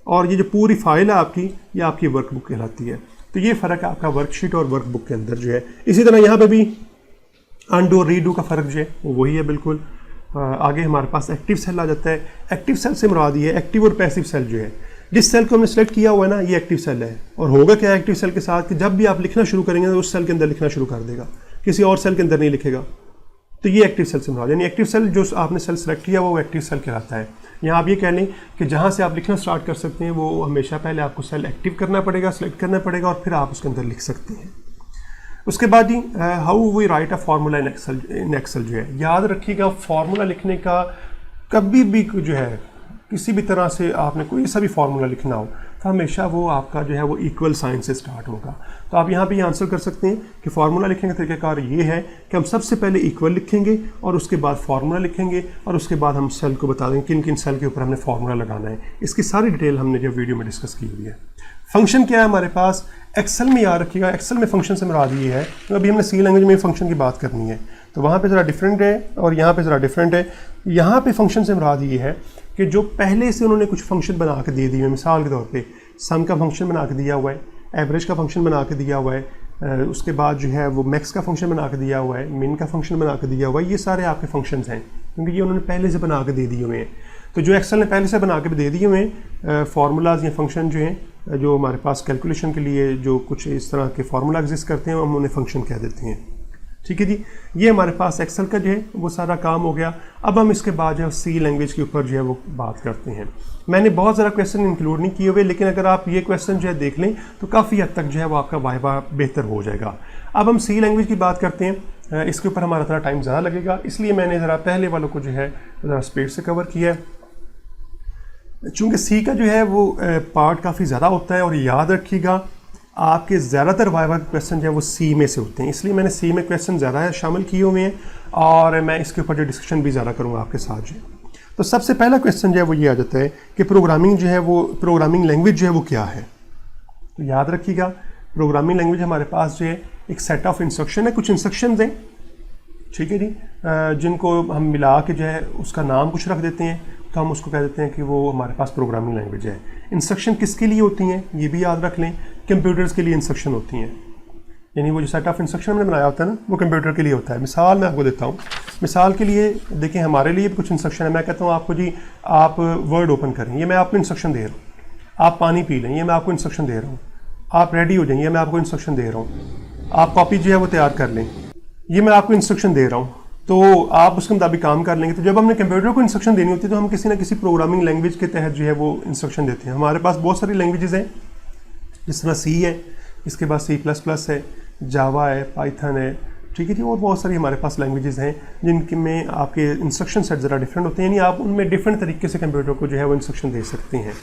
Speaker 1: और ये जो पूरी फाइल है आपकी, ये आपकी वर्कबुक कहलाती है। तो ये फ़र्क है आपका वर्कशीट और वर्कबुक के अंदर जो है। इसी तरह यहाँ पर भी अनडू और रीडू का फ़र्क जो है वही है बिल्कुल। आगे हमारे पास एक्टिव सेल आ जाता है। एक्टिव सेल से मुराद ये है एक्टिव और पैसिव सेल जो है, जिस सेल को हमने सेलेक्ट किया हुआ है ना, ये एक्टिव सेल है। और होगा क्या एक्टिव सेल के साथ कि जब भी आप लिखना शुरू करेंगे तो उस सेल के अंदर लिखना शुरू कर देगा, किसी और सेल के अंदर नहीं लिखेगा। तो ये एक्टिव सेल से मुराद, यानी एक्टिव सेल जो आपने सेल सेलेक्ट किया हुआ वो एक्टिव सेल कहलाता है। यहाँ आप ये कह लें कि जहाँ से आप लिखना स्टार्ट कर सकते हैं वो हमेशा पहले आपको सेल एक्टिव करना पड़ेगा, सेलेक्ट करना पड़ेगा और फिर आप उसके अंदर लिख सकते हैं। उसके बाद ही how we write a formula in excel जो है, याद रखिएगा फार्मूला लिखने का कभी भी जो है किसी भी तरह से आपने कोई सा भी फार्मूला लिखना हो तो हमेशा वो आपका जो है वो इक्वल साइन से स्टार्ट होगा। तो आप यहाँ पे आंसर कर सकते हैं कि फार्मूला लिखने का तरीकाकार ये है कि हम सबसे पहले इक्वल लिखेंगे और उसके बाद फार्मूला लिखेंगे और उसके बाद हम सेल को बता देंगे किन किन सेल के ऊपर हमने फार्मूला लगाना है। इसकी सारी डिटेल हमने जो वीडियो में डिस्कस की हुई है। फंक्शन क्या है हमारे पास एक्सेल में, याद रखिएगा एक्सेल में फंक्शन से मुराद ये है, तो अभी हमने सी लैंग्वेज में फंक्शन की बात करनी है तो वहाँ पे ज़रा डिफरेंट है और यहाँ पे ज़रा डिफरेंट है। यहाँ पे फंक्शन से मुराद ये है कि जो पहले से उन्होंने कुछ फंक्शन बना के दे दिए हैं, मिसाल के तौर पे सम का फंक्शन बना के दिया हुआ है, एवरेज का फंक्शन बना के दिया हुआ है, उसके बाद जो है वो मैक्स का फंक्शन बना के दिया हुआ है, मिन का फंक्शन बना के दिया हुआ है। ये सारे आपके फंक्शंस हैं क्योंकि ये उन्होंने पहले से बना के दे दिए हुए हैं। तो जो एक्सेल ने पहले से बना के दे दिए हुए हैं फार्मूलाज या फंक्शन जो हैं, जो हमारे पास कैलकुलेशन के लिए जो कुछ इस तरह के फार्मूला एग्जिस्ट करते हैं हम उन्हें फंक्शन कह देते हैं। ठीक है जी, ये हमारे पास एक्सेल का जो है वो सारा काम हो गया। अब हम इसके बाद जो है सी लैंग्वेज के ऊपर जो है वो बात करते हैं। मैंने बहुत ज़्यादा क्वेश्चन इंक्लूड नहीं किए हुए, लेकिन अगर आप ये क्वेश्चन जो है देख लें तो काफ़ी हद तक जो है वो आपका वाइवा बेहतर हो जाएगा। अब हम सी लैंग्वेज की बात करते हैं। इसके ऊपर हमारा थोड़ा टाइम ज़्यादा लगेगा, इसलिए मैंने ज़रा पहले वालों को जो है ज़रा स्पीड से कवर किया है। चूँकि सी का जो है वो पार्ट काफ़ी ज़्यादा होता है और याद रखिएगा आपके ज़्यादातर वाइवा क्वेश्चन जो है वो सी में से होते हैं, इसलिए मैंने सी में क्वेश्चन ज़्यादा शामिल किए हुए हैं और मैं इसके ऊपर जो डिस्कशन भी ज़्यादा करूँगा आपके साथ जो। तो सबसे पहला क्वेश्चन जो है वो ये आ जाता है कि प्रोग्रामिंग जो है वो प्रोग्रामिंग लैंग्वेज जो है वो क्या है। तो याद रखिएगा प्रोग्रामिंग लैंग्वेज हमारे पास जो है एक सेट ऑफ इंस्ट्रक्शन है, कुछ इंस्ट्रक्शंस हैं, ठीक है जी, जिनको हम मिला के जो है उसका नाम कुछ रख देते हैं, तो हम उसको कह देते हैं कि वो हमारे पास प्रोग्रामिंग लैंग्वेज है। इंस्ट्रक्शन किसके लिए होती हैं ये भी याद रख लें, कंप्यूटर्स के लिए इंस्ट्रक्शन होती हैं, यानी वो जो सेट ऑफ इंस्ट्रक्शन हमने बनाया होता है ना वो कंप्यूटर के लिए होता है। मिसाल मैं आपको देता हूँ, मिसाल के लिए देखें हमारे लिए भी कुछ इंस्ट्रक्शन है। मैं कहता हूँ आपको जी आप वर्ड ओपन करें, ये मैं आपको इंस्ट्रक्शन दे रहा हूँ। आप पानी पी लें, ये मैं आपको इंस्ट्रक्शन दे रहा हूँ। आप रेडी हो जाइए, मैं आपको इंस्ट्रक्शन दे रहा हूँ। आप कॉपी जो है वो तैयार कर लें, ये मैं आपको इंस्ट्रक्शन दे रहा हूँ। तो आप उसके मुताबिक काम कर लेंगे। तो जब हमने कंप्यूटर को इंस्ट्रक्शन देनी होती है तो हम किसी ना किसी प्रोग्रामिंग लैंग्वेज के तहत जो है वो इंस्ट्रक्शन देते हैं। हमारे पास बहुत सारी लैंग्वेजेस हैं, जिस तरह सी है, इसके बाद C++ है, जावा है, पाइथन है, ठीक है जी, और बहुत सारी हमारे पास लैंग्वेजेस हैं जिनके में आपके इंस्ट्रक्शन सेट ज़रा डिफरेंट होते हैं, यानी आप उनमें डिफरेंट तरीके से कंप्यूटर को जो है वो इंस्ट्रक्शन दे सकते हैं।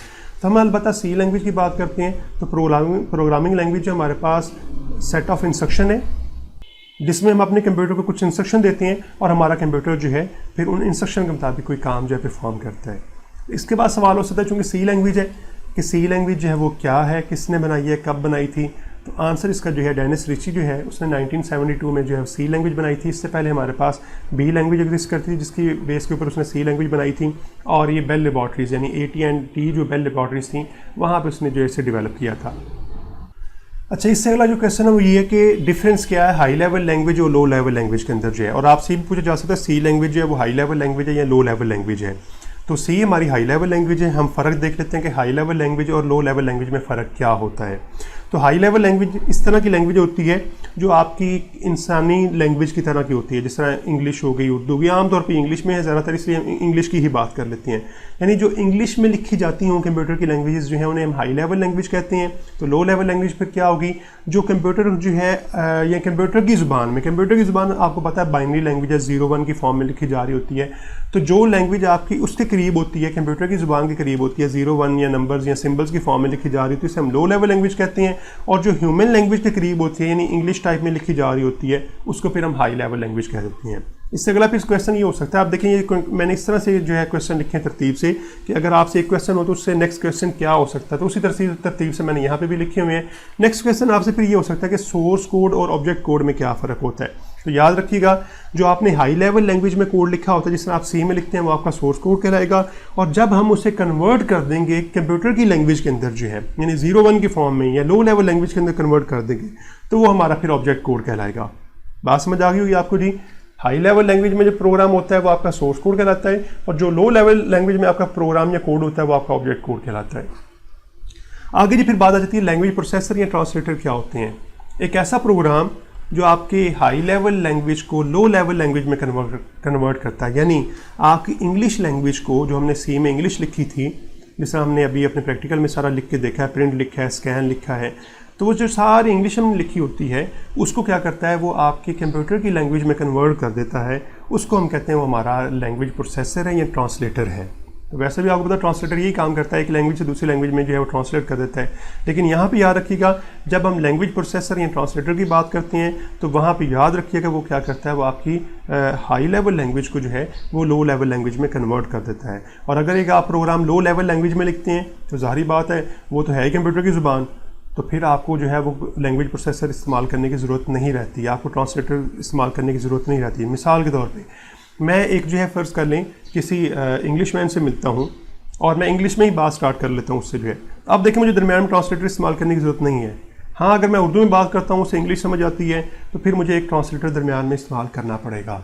Speaker 1: तो हम अलबत्ता सी लैंग्वेज की बात करते हैं तो प्रोग्रामिंग लैंग्वेज जो हमारे पास सेट ऑफ इंस्ट्रक्शन है जिसमें हम अपने कंप्यूटर को कुछ इंस्ट्रक्शन देते हैं और हमारा कंप्यूटर जो है फिर उन इंस्ट्रक्शन के मुताबिक कोई काम जो है परफॉर्म करता है। इसके बाद सवाल हो सकता है चूँकि सी लैंग्वेज है कि सी लैंग्वेज जो है वो क्या है, किसने बनाई है, कब बनाई थी। तो आंसर इसका जो है डेनिस रिची जो है उसने 1972 में जो है सी लैंग्वेज बनाई थी। इससे पहले हमारे पास बी लैंग्वेज एग्जिस्ट करती थी जिसकी बेस के ऊपर उसने सी लैंग्वेज बनाई थी, और ये बेल लेबॉर्ट्रीज़ यानी AT&T जो बेल लेबॉर्ट्रीज़ थी वहाँ पर उसने जो है इसे डेवलप किया था। अच्छा, इससे अगला जो क्वेश्चन है वो ये है कि डिफरेंस क्या है हाई लेवल लैंग्वेज और लो लेवल लैंग्वेज के अंदर जो है, और आपसे भी पूछा जा सकता है सी लैंग्वेज जो है वो हाई लेवल लैंग्वेज है या लो लेवल लैंग्वेज है। तो सी हमारी हाई लेवल लैंग्वेज है। हम फ़र्क देख लेते हैं कि हाई लेवल लैंग्वेज और लो लेवल लैंग्वेज में फ़र्क क्या होता है। तो हाई लेवल लैंग्वेज इस तरह की लैंग्वेज होती है जो आपकी इंसानी लैंग्वेज की तरह की होती है, जिस तरह इंग्लिश हो गई, उर्दू की, आमतौर पे इंग्लिश में है ज़्यादातर, इसलिए हम इंग्लिश की ही बात कर लेते हैं। यानी जो इंग्लिश में लिखी जाती हों कंप्यूटर की लैंग्वेजेस जो हैं उन्हें हम हाई लेवल लैंग्वेज कहते हैं। तो लो लेवल लैंग्वेज फिर क्या होगी, जो कंप्यूटर जो है या कंप्यूटर की ज़ुबान में, कंप्यूटर की ज़ुबान आपको पता है बाइनरी लैंग्वेज है, 0-1 की फॉर्म में लिखी जा रही होती है। तो जो लैंग्वेज आपकी उसके करीब होती है, कंप्यूटर की ज़ुबान के करीब होती है, 0-1 या नंबर्स या सिंबल्स की फॉर्म में लिखी जा रही होती है, इसे हम लो लेवल लैंग्वेज कहते हैं। और जो ह्यूमन लैंग्वेज के करीब होती है यानी इंग्लिश टाइप में लिखी जा रही होती है, उसको फिर हम हाई लेवल लैंग्वेज कह देते हैं। इससे अगला फिर क्वेश्चन ये हो सकता है, आप देखें ये मैंने इस तरह से जो है क्वेश्चन लिखे हैं तरतीब से कि अगर आपसे एक क्वेश्चन हो तो उससे नेक्स्ट क्वेश्चन क्या हो सकता है, तो उसी तरतीब से मैंने यहाँ पे भी लिखे हुए हैं। नेक्स्ट क्वेश्चन आपसे फिर ये हो सकता है कि सोर्स कोड और ऑब्जेक्ट कोड में क्या फ़र्क होता है। तो याद रखिएगा, जो आपने हाई लेवल लैंग्वेज में कोड लिखा होता है, जिसमें आप सी में लिखते हैं, वो आपका सोर्स कोड कहलाएगा। और जब हम उसे कन्वर्ट कर देंगे कंप्यूटर की लैंग्वेज के अंदर जो है, यानी 0-1 की फॉर्म में या लो लेवल लैंग्वेज के अंदर कन्वर्ट कर देंगे, तो वो हमारा फिर ऑब्जेक्ट कोड कहलाएगा। बात समझ आ गई होगी आपको जी। हाई लेवल लैंग्वेज में जो प्रोग्राम होता है वो आपका सोर्स कोड कहलाता है, और जो लो लेवल लैंग्वेज में आपका प्रोग्राम या कोड होता है वो आपका ऑब्जेक्ट कोड कहलाता है। आगे जी फिर बात आ जाती है लैंग्वेज प्रोसेसर या ट्रांसलेटर क्या होते हैं। एक ऐसा प्रोग्राम जो आपके हाई लेवल लैंग्वेज को लो लेवल लैंग्वेज में कन्वर्ट करता है, यानी आपकी इंग्लिश लैंग्वेज को, जो हमने सी में इंग्लिश लिखी थी, जिसमें हमने अभी अपने प्रैक्टिकल में सारा लिख के देखा है, प्रिंट लिखा है, स्कैन लिखा है, तो वो जो सारी इंग्लिश में लिखी होती है उसको क्या करता है, वो आपके कंप्यूटर की लैंग्वेज में कन्वर्ट कर देता है। उसको हम कहते हैं वो हमारा लैंग्वेज प्रोसेसर है या ट्रांसलेटर है। तो वैसे भी आपको पता ट्रांसलेटर यही काम करता है, एक लैंग्वेज से दूसरी लैंग्वेज में जो है वो ट्रांसलेट कर देता है। लेकिन यहाँ पे याद रखिएगा, जब हम लैंग्वेज प्रोसेसर या ट्रांसलेटर की बात करते हैं तो वहाँ पे याद रखिएगा वो क्या करता है, वो आपकी हाई लेवल लैंग्वेज को जो है वो लो लेवल लैंग्वेज में कन्वर्ट कर देता है। और अगर एक आप प्रोग्राम लो लेवल लैंग्वेज में लिखते हैं तो ज़ाहिर बात है वो तो है ही कंप्यूटर की ज़ुबान, तो फिर आपको जो है वो लैंग्वेज प्रोसेसर इस्तेमाल करने की ज़रूरत नहीं रहती, आपको ट्रांसलेटर इस्तेमाल करने की ज़रूरत नहीं रहती है। मिसाल के तौर पे मैं एक जो है फ़र्ज़ कर लें किसी इंग्लिश मैन से मिलता हूँ और मैं इंग्लिश में ही बात स्टार्ट कर लेता हूँ उससे जो है। अब देखें मुझे दरम्यान में ट्रांसलेटर इस्तेमाल करने की ज़रूरत नहीं है। हाँ, अगर मैं उर्दू में बात करता हूँ, उसे इंग्लिश समझ आती है, तो फिर मुझे एक ट्रांसलेटर दरम्यान में इस्तेमाल करना पड़ेगा।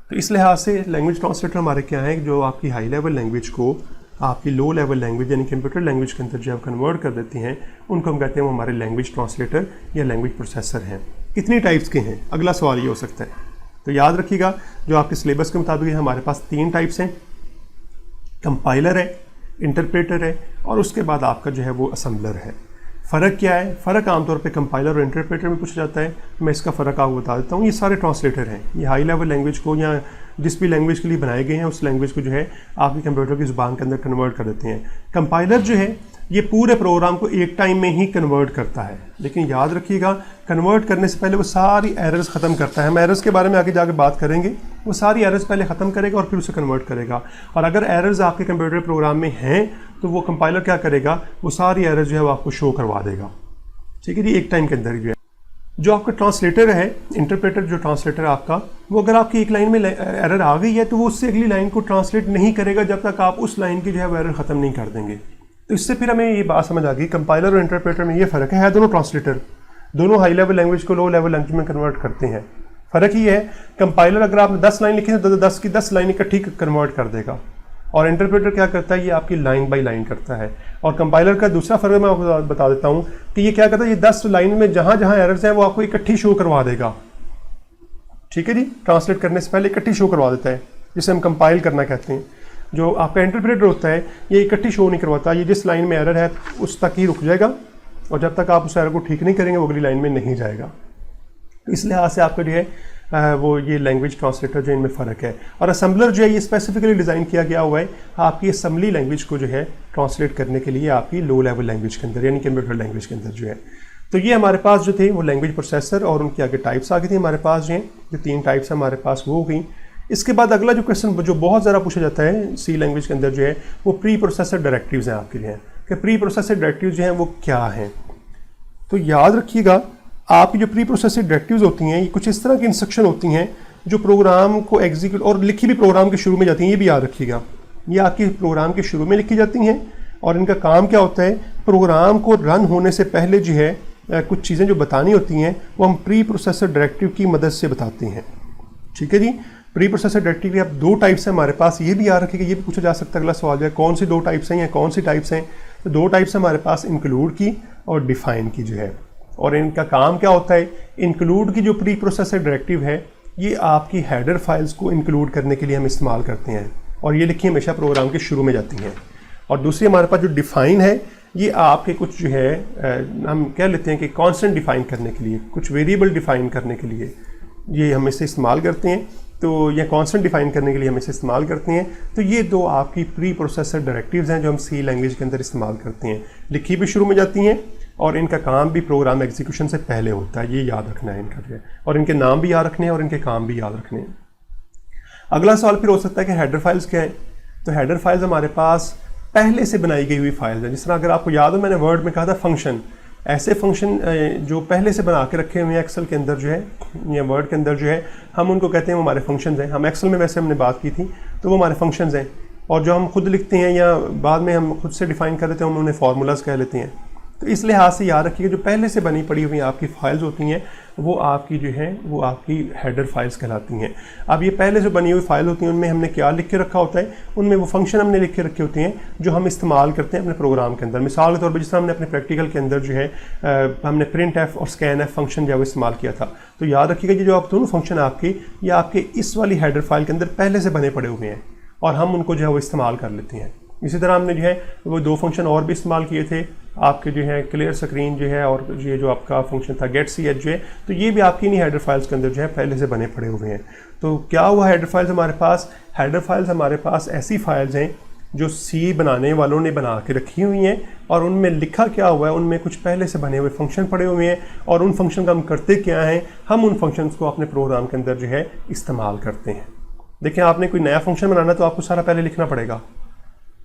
Speaker 1: तो इस लिहाज से लैंग्वेज ट्रांसलेटर हमारे क्या है, जो आपकी हाई लेवल लैंग्वेज को आपकी लो लेवल लैंग्वेज यानी कंप्यूटर लैंग्वेज के अंदर जो आप कन्वर्ट कर देते हैं, उनको हम कहते हैं वो हमारे लैंग्वेज ट्रांसलेटर या लैंग्वेज प्रोसेसर हैं। कितनी टाइप्स के हैं, अगला सवाल ये हो सकता है। तो याद रखिएगा, जो आपके सिलेबस के मुताबिक है, हमारे पास 3 टाइप्स हैं, कंपाइलर है, इंटरप्रेटर है, और उसके बाद आपका जो है वो असेंबलर है। फ़र्क क्या है? फ़र्क आमतौर पे कंपाइलर और इंटरप्रेटर में पूछा जाता है। मैं इसका फ़र्क आपको बता देता हूँ। ये सारे ट्रांसलेटर हैं, ये हाई लेवल लैंग्वेज को या जिस भी लैंग्वेज के लिए बनाए गए हैं उस लैंग्वेज को जो है आपकी कंप्यूटर की ज़ुबान के अंदर कन्वर्ट कर देते हैं। कंपाइलर जो है ये पूरे प्रोग्राम को एक टाइम में ही कन्वर्ट करता है, लेकिन याद रखिएगा कन्वर्ट करने से पहले वो सारी एरर्स ख़त्म करता है। हम एरर्स के बारे में आगे जाकर बात करेंगे। वो सारी एरर्स पहले ख़त्म करेगा और फिर उसे कन्वर्ट करेगा। और अगर एरर्स आपके कंप्यूटर प्रोग्राम में हैं तो वो कंपाइलर क्या करेगा, वो सारी एरर्स जो है वो आपको शो करवा देगा। ठीक है जी, एक टाइम के अंदर जो है। जो आपका ट्रांसलेटर है, इंटरप्रेटर जो ट्रांसलेटर है आपका, वो अगर आपकी एक लाइन में एरर आ गई है तो वो उससे अगली लाइन को ट्रांसलेट नहीं करेगा जब तक आप उस लाइन की जो है वो एरर ख़त्म नहीं कर देंगे। तो इससे फिर हमें ये बात समझ आ गई, कंपाइलर और इंटरप्रेटर में ये फ़र्क है दोनों ट्रांसलेटर, दोनों हाई लेवल लैंग्वेज को लो लेवल लैंग्वेज में कन्वर्ट करते हैं। फ़र्क ये है, कंपाइलर अगर आपने 10 लाइन लिखी है तो 10 की 10 लाइन इकट्ठी कन्वर्ट कर देगा, और इंटरप्रेटर क्या करता है, ये आपकी लाइन बाय लाइन करता है। और कंपाइलर का दूसरा फ़र्क मैं आपको बता देता हूँ कि ये क्या करता है, ये 10 लाइन में जहाँ जहाँ एरर्स हैं वो आपको इकट्ठी शो करवा देगा। ठीक है जी, ट्रांसलेट करने से पहले इकट्ठी शो करवा देता है, जिसे हम कंपाइल करना कहते हैं। जो आपका इंटरप्रेटर होता है ये इकट्ठी शो नहीं करवाता, ये जिस लाइन में एरर है उस तक ही रुक जाएगा, और जब तक आप उस एरर को ठीक नहीं करेंगे वो अगली लाइन में नहीं जाएगा। इस लिहाज से आपका जो है वो ये लैंग्वेज ट्रांसलेटर जो इनमें फ़र्क है। और असेंबलर जो है ये स्पेसिफिकली डिज़ाइन किया गया हुआ है आपकी असेंबली लैंग्वेज को जो है ट्रांसलेट करने के लिए आपकी लो लेवल लैंग्वेज के अंदर यानी कंप्यूटर लैंग्वेज के अंदर जो है। तो ये हमारे पास जो थे वो लैंग्वेज प्रोसेसर और उनकी आगे टाइप्स आ गई थी हमारे पास जो 3 टाइप्स हमारे पास वो हो गई। इसके बाद अगला जो क्वेश्चन जो बहुत ज़्यादा पूछा जाता है सी लैंग्वेज के अंदर जो है वो प्री प्रोसेसर डायरेक्टिव्स हैं आपके लिए, कि प्री प्रोसेसर डायरेक्टिव्स जो हैं वो क्या हैं। तो याद रखिएगा, आपकी जो प्री प्रोसेसर डायरेक्टिव्स होती हैं ये कुछ इस तरह की इंस्ट्रक्शन होती हैं जो प्रोग्राम को एग्जीक्यूट और लिखी भी प्रोग्राम के शुरू में जाती हैं। ये भी याद रखिएगा, ये आपके प्रोग्राम के शुरू में लिखी जाती हैं, और इनका काम क्या होता है, प्रोग्राम को रन होने से पहले जो है कुछ चीज़ें जो बतानी होती हैं वो हम प्री प्रोसेसर डायरेक्टिव की मदद से बताते हैं। ठीक है जी, प्री प्रोसेसर डायरेक्टिव की अब 2 टाइप्स हैं हमारे पास, ये भी याद रखिएगा, ये भी पूछा जा सकता है अगला सवाल है कौन सी 2 टाइप्स हैं या कौन सी टाइप्स हैं। तो 2 टाइप्स हमारे पास इंक्लूड की और डिफाइन की जो है। और इनका काम क्या होता है, इंक्लूड की जो प्री प्रोसेसर डायरेक्टिव है ये आपकी हेडर फाइल्स को इंक्लूड करने के लिए हम इस्तेमाल करते हैं, और ये लिखी हमेशा प्रोग्राम के शुरू में जाती हैं। और दूसरी हमारे पास जो डिफ़ाइन है ये आपके कुछ जो है हम कह लेते हैं कि कांस्टेंट डिफ़ाइन करने के लिए, कुछ वेरिएबल डिफ़ाइन करने के लिए ये हम इसे इस्तेमाल करते हैं। तो यह कांस्टेंट डिफ़ाइन करने के लिए हम इसे इस्तेमाल करते हैं। तो ये दो आपकी प्री प्रोसेसर डायरेक्टिव्स हैं जो हम सी लैंग्वेज के अंदर इस्तेमाल करते हैं, लिखी भी शुरू में जाती हैं और इनका काम भी प्रोग्राम एग्जीक्यूशन से पहले होता है, ये याद रखना है इनका जो है, और इनके नाम भी याद रखने हैं और इनके काम भी याद रखने हैं। अगला सवाल फिर हो सकता है कि हेडर फाइल्स क्या है। तो हेडर फाइल्स हमारे पास पहले से बनाई गई हुई फाइल्स हैं। जिस तरह अगर आपको याद हो मैंने वर्ड में कहा था फंक्शन, ऐसे फंक्शन जो पहले से बना के रखे हुए हैं एक्सेल के अंदर जो है या वर्ड के अंदर जो है, हम उनको कहते हैं वो हमारे फंक्शंस हैं। हम एक्सेल में वैसे हमने बात की थी तो वो हमारे फंक्शंस हैं, और जो हम खुद लिखते हैं या बाद में हम खुद से डिफ़ाइन कर लेते हैं हम उन्हें फार्मूलाज कह लेते हैं। तो इस लिहाज से याद रखिएगा जो पहले से बनी पड़ी हुई आपकी फाइल्स होती हैं वो आपकी जो है वो आपकी हेडर फाइल्स कहलाती हैं। अब ये पहले से बनी हुई फाइल होती हैं, उनमें हमने क्या लिख के रखा होता है, उनमें वो फंक्शन हमने लिख के रखे होते हैं जो हम इस्तेमाल करते हैं अपने प्रोग्राम के अंदर। मिसाल के तौर पर जिस तरह हमने अपने प्रैक्टिकल के अंदर जो है हमने प्रिंट एफ और स्कैन एफ फंक्शन जो है वो इस्तेमाल किया था। तो याद रखिएगा कि जो आप दोनों फंक्शन आपके ये आपके इस वाली हेडर फाइल के अंदर पहले से बने पड़े हुए हैं और हम उनको जो है वो इस्तेमाल कर लेते हैं। इसी तरह हमने जो है वो दो फंक्शन और भी इस्तेमाल किए थे आपके जो है क्लियर स्क्रीन जो है, और ये जो आपका फंक्शन था गेट सी एच जो है, तो ये भी आपकी नहीं हेडर फाइल्स के अंदर जो है पहले से बने पड़े हुए हैं। तो क्या हुआ हेडर फाइल्स हमारे पास, हेडर फाइल्स हमारे पास ऐसी फाइल्स हैं जो सी बनाने वालों ने बना के रखी हुई हैं और उनमें लिखा क्या हुआ है, उनमें कुछ पहले से बने हुए फंक्शन पड़े हुए हैं और उन फंक्शन का हम करते क्या हैं, हम उन फंक्शंस को अपने प्रोग्राम के अंदर जो है इस्तेमाल करते हैं। देखिए आपने कोई नया फंक्शन बनाना तो आपको सारा पहले लिखना पड़ेगा,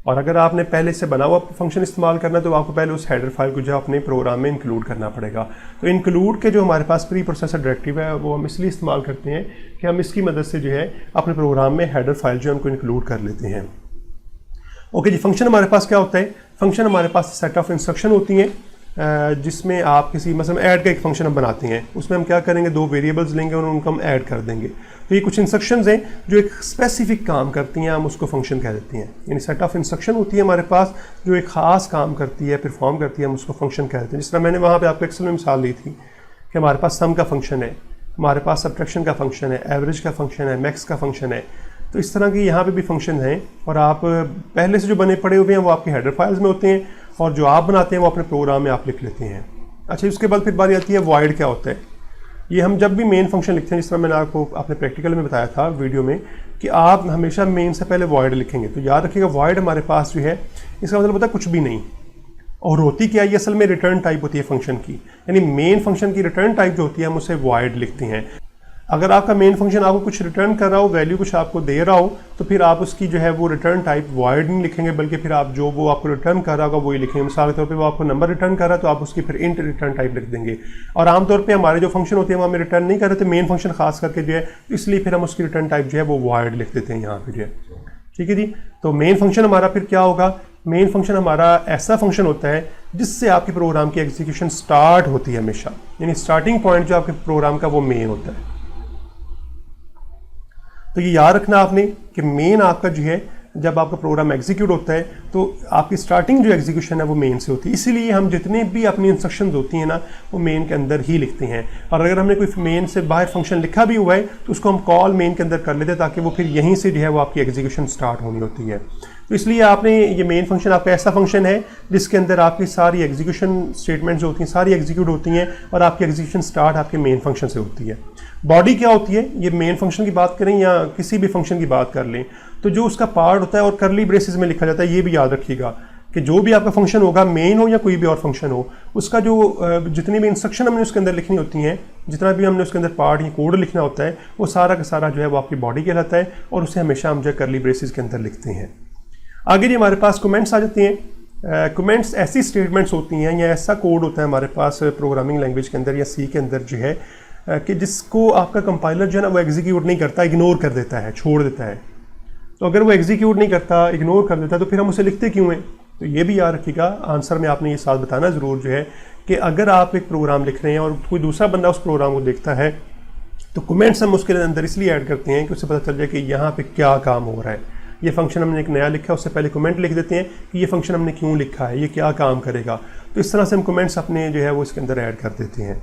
Speaker 1: और अगर आपने पहले से बना हुआ फंक्शन इस्तेमाल करना तो आपको पहले उस हेडर फाइल को जो अपने प्रोग्राम में इंक्लूड करना पड़ेगा। तो इंक्लूड के जो हमारे पास प्री प्रोसेसर डायरेक्टिव है वो हम इसलिए इस्तेमाल करते हैं कि हम इसकी मदद से जो है अपने प्रोग्राम में हेडर फाइल जो है उनको इंक्लूड कर लेते हैं। ओके जी, फंक्शन हमारे पास क्या होता है, फंक्शन हमारे पास सेट ऑफ इंस्ट्रक्शन होती हैं जिसमें आप किसी मतलब ऐड का एक फंक्शन हम बनाते हैं, उसमें हम क्या करेंगे दो वेरिएबल्स लेंगे और उनको हम ऐड कर देंगे। तो ये कुछ इंस्ट्रक्शंस हैं जो एक स्पेसिफिक काम करती हैं, हम उसको फंक्शन कह देते हैं। यानी सेट ऑफ इंस्ट्रक्शन होती है हमारे पास जो एक ख़ास काम करती है, परफॉर्म करती है, हम उसको फंक्शन कह देते हैं। जिस तरह मैंने वहाँ पे आपको एक्सेल में मिसाल दी थी कि हमारे पास सम का फंक्शन है, हमारे पास सब्ट्रैक्शन का फंक्शन है, एवरेज का फंक्शन है, मैक्स का फंक्शन है। तो इस तरह की यहाँ पे भी फंक्शन हैं और आप पहले से जो बने पड़े हुए हैं वो आपकी हेडर फाइल्स में होते हैं और जो आप बनाते हैं वो अपने प्रोग्राम में आप लिख लेते हैं। अच्छा, उसके बाद फिर बारी आती है वॉइड क्या होता है। ये हम जब भी मेन फंक्शन लिखते हैं, जिस तरह मैंने आपको अपने प्रैक्टिकल में बताया था वीडियो में कि आप हमेशा मेन से पहले वॉइड लिखेंगे। तो याद रखिएगा वॉइड हमारे पास जो है इसका मतलब होता है कुछ भी नहीं, और होती क्या है, असल में रिटर्न टाइप होती है फंक्शन की। यानी मेन फंक्शन की रिटर्न टाइप जो होती है हम उसे वॉइड लिखते हैं। अगर आपका मेन फंक्शन आपको कुछ रिटर्न कर रहा हो, वैल्यू कुछ आपको दे रहा हो, तो फिर आप उसकी जो है वो रिटर्न टाइप वॉइड नहीं लिखेंगे, बल्कि फिर आप जो वो आपको रिटर्न कर रहा होगा वही लिखेंगे। मिसाल के तौर पे वो आपको नंबर रिटर्न कर रहा है तो आप उसकी फिर इंट रिटर्न टाइप लिख देंगे। और आमतौर पे हमारे जो फंक्शन होते हैं वो हमें रिटर्न नहीं कर रहे थे, मेन फंक्शन खास करके जो है, इसलिए फिर हम उसकी रिटर्न टाइप जो है वो वॉइड लिख देते हैं यहाँ पर जो है। ठीक है जी, तो मेन फंक्शन हमारा फिर क्या होगा, मेन फंक्शन हमारा ऐसा फंक्शन होता है जिससे आपके प्रोग्राम की एग्जीक्यूशन स्टार्ट होती है हमेशा। यानी स्टार्टिंग पॉइंट जो आपके प्रोग्राम का वो मेन होता है। तो ये याद रखना आपने कि मेन आपका जो है जब आपका प्रोग्राम एग्जीक्यूट होता है तो आपकी स्टार्टिंग जो एग्जीक्यूशन है वो मेन से होती है। इसीलिए हम जितने भी अपनी इंस्ट्रक्शंस होती हैं ना वो मेन के अंदर ही लिखते हैं, और अगर हमने कोई मेन से बाहर फंक्शन लिखा भी हुआ है तो उसको हम कॉल मेन के अंदर कर लेते हैं ताकि वो फिर यहीं से जो है वो आपकी एग्जीक्यूशन स्टार्ट होनी होती है। तो इसलिए आपने ये मेन फंक्शन आपका ऐसा फंक्शन है जिसके अंदर आपकी सारी एग्जीक्यूशन स्टेटमेंट्स जो होती हैं सारी एग्जीक्यूट होती हैं और आपकी एग्जीक्यूशन स्टार्ट आपके मेन फंक्शन से होती है। बॉडी क्या होती है, ये मेन फंक्शन की बात करें या किसी भी फंक्शन की बात कर लें तो जो उसका पार्ट होता है और करली ब्रेसेस में लिखा जाता है, ये भी याद रखिएगा कि जो भी आपका फंक्शन होगा, मेन हो या कोई भी और फंक्शन हो, उसका जो जितनी भी इंस्ट्रक्शन हमने उसके अंदर लिखनी होती हैं, जितना भी हमने उसके अंदर पार्ट या कोड लिखना होता है, वो सारा का सारा जो है वो आपकी बॉडी कहलाता है और उसे हमेशा हम जो है करली ब्रेसेस के अंदर लिखते हैं। आगे जी हमारे पास कमेंट्स आ जाते हैं। कमेंट्स ऐसी स्टेटमेंट्स होती हैं या ऐसा कोड होता है हमारे पास प्रोग्रामिंग लैंग्वेज के अंदर या सी के अंदर जो है कि जिसको आपका कंपाइलर जो है ना वो एग्जीक्यूट नहीं करता, इग्नोर कर देता है, छोड़ देता है। तो अगर वो एग्जीक्यूट नहीं करता, इग्नोर कर देता है तो फिर हम उसे लिखते क्यों हैं। तो ये भी याद रखिएगा, आंसर में आपने ये साथ बताना ज़रूर जो है कि अगर आप एक प्रोग्राम लिख रहे हैं और कोई दूसरा बंदा उस प्रोग्राम को देखता है तो कमेंट्स हम उसके अंदर इसलिए ऐड करते हैं कि उससे पता चल जाए कि यहाँ पे क्या काम हो रहा है। ये फंक्शन हमने एक नया लिखा है, उससे पहले कमेंट लिख देते हैं कि ये फंक्शन हमने क्यों लिखा है, ये क्या काम करेगा। तो इस तरह से हम कमेंट्स अपने जो है वो इसके अंदर ऐड कर देते हैं।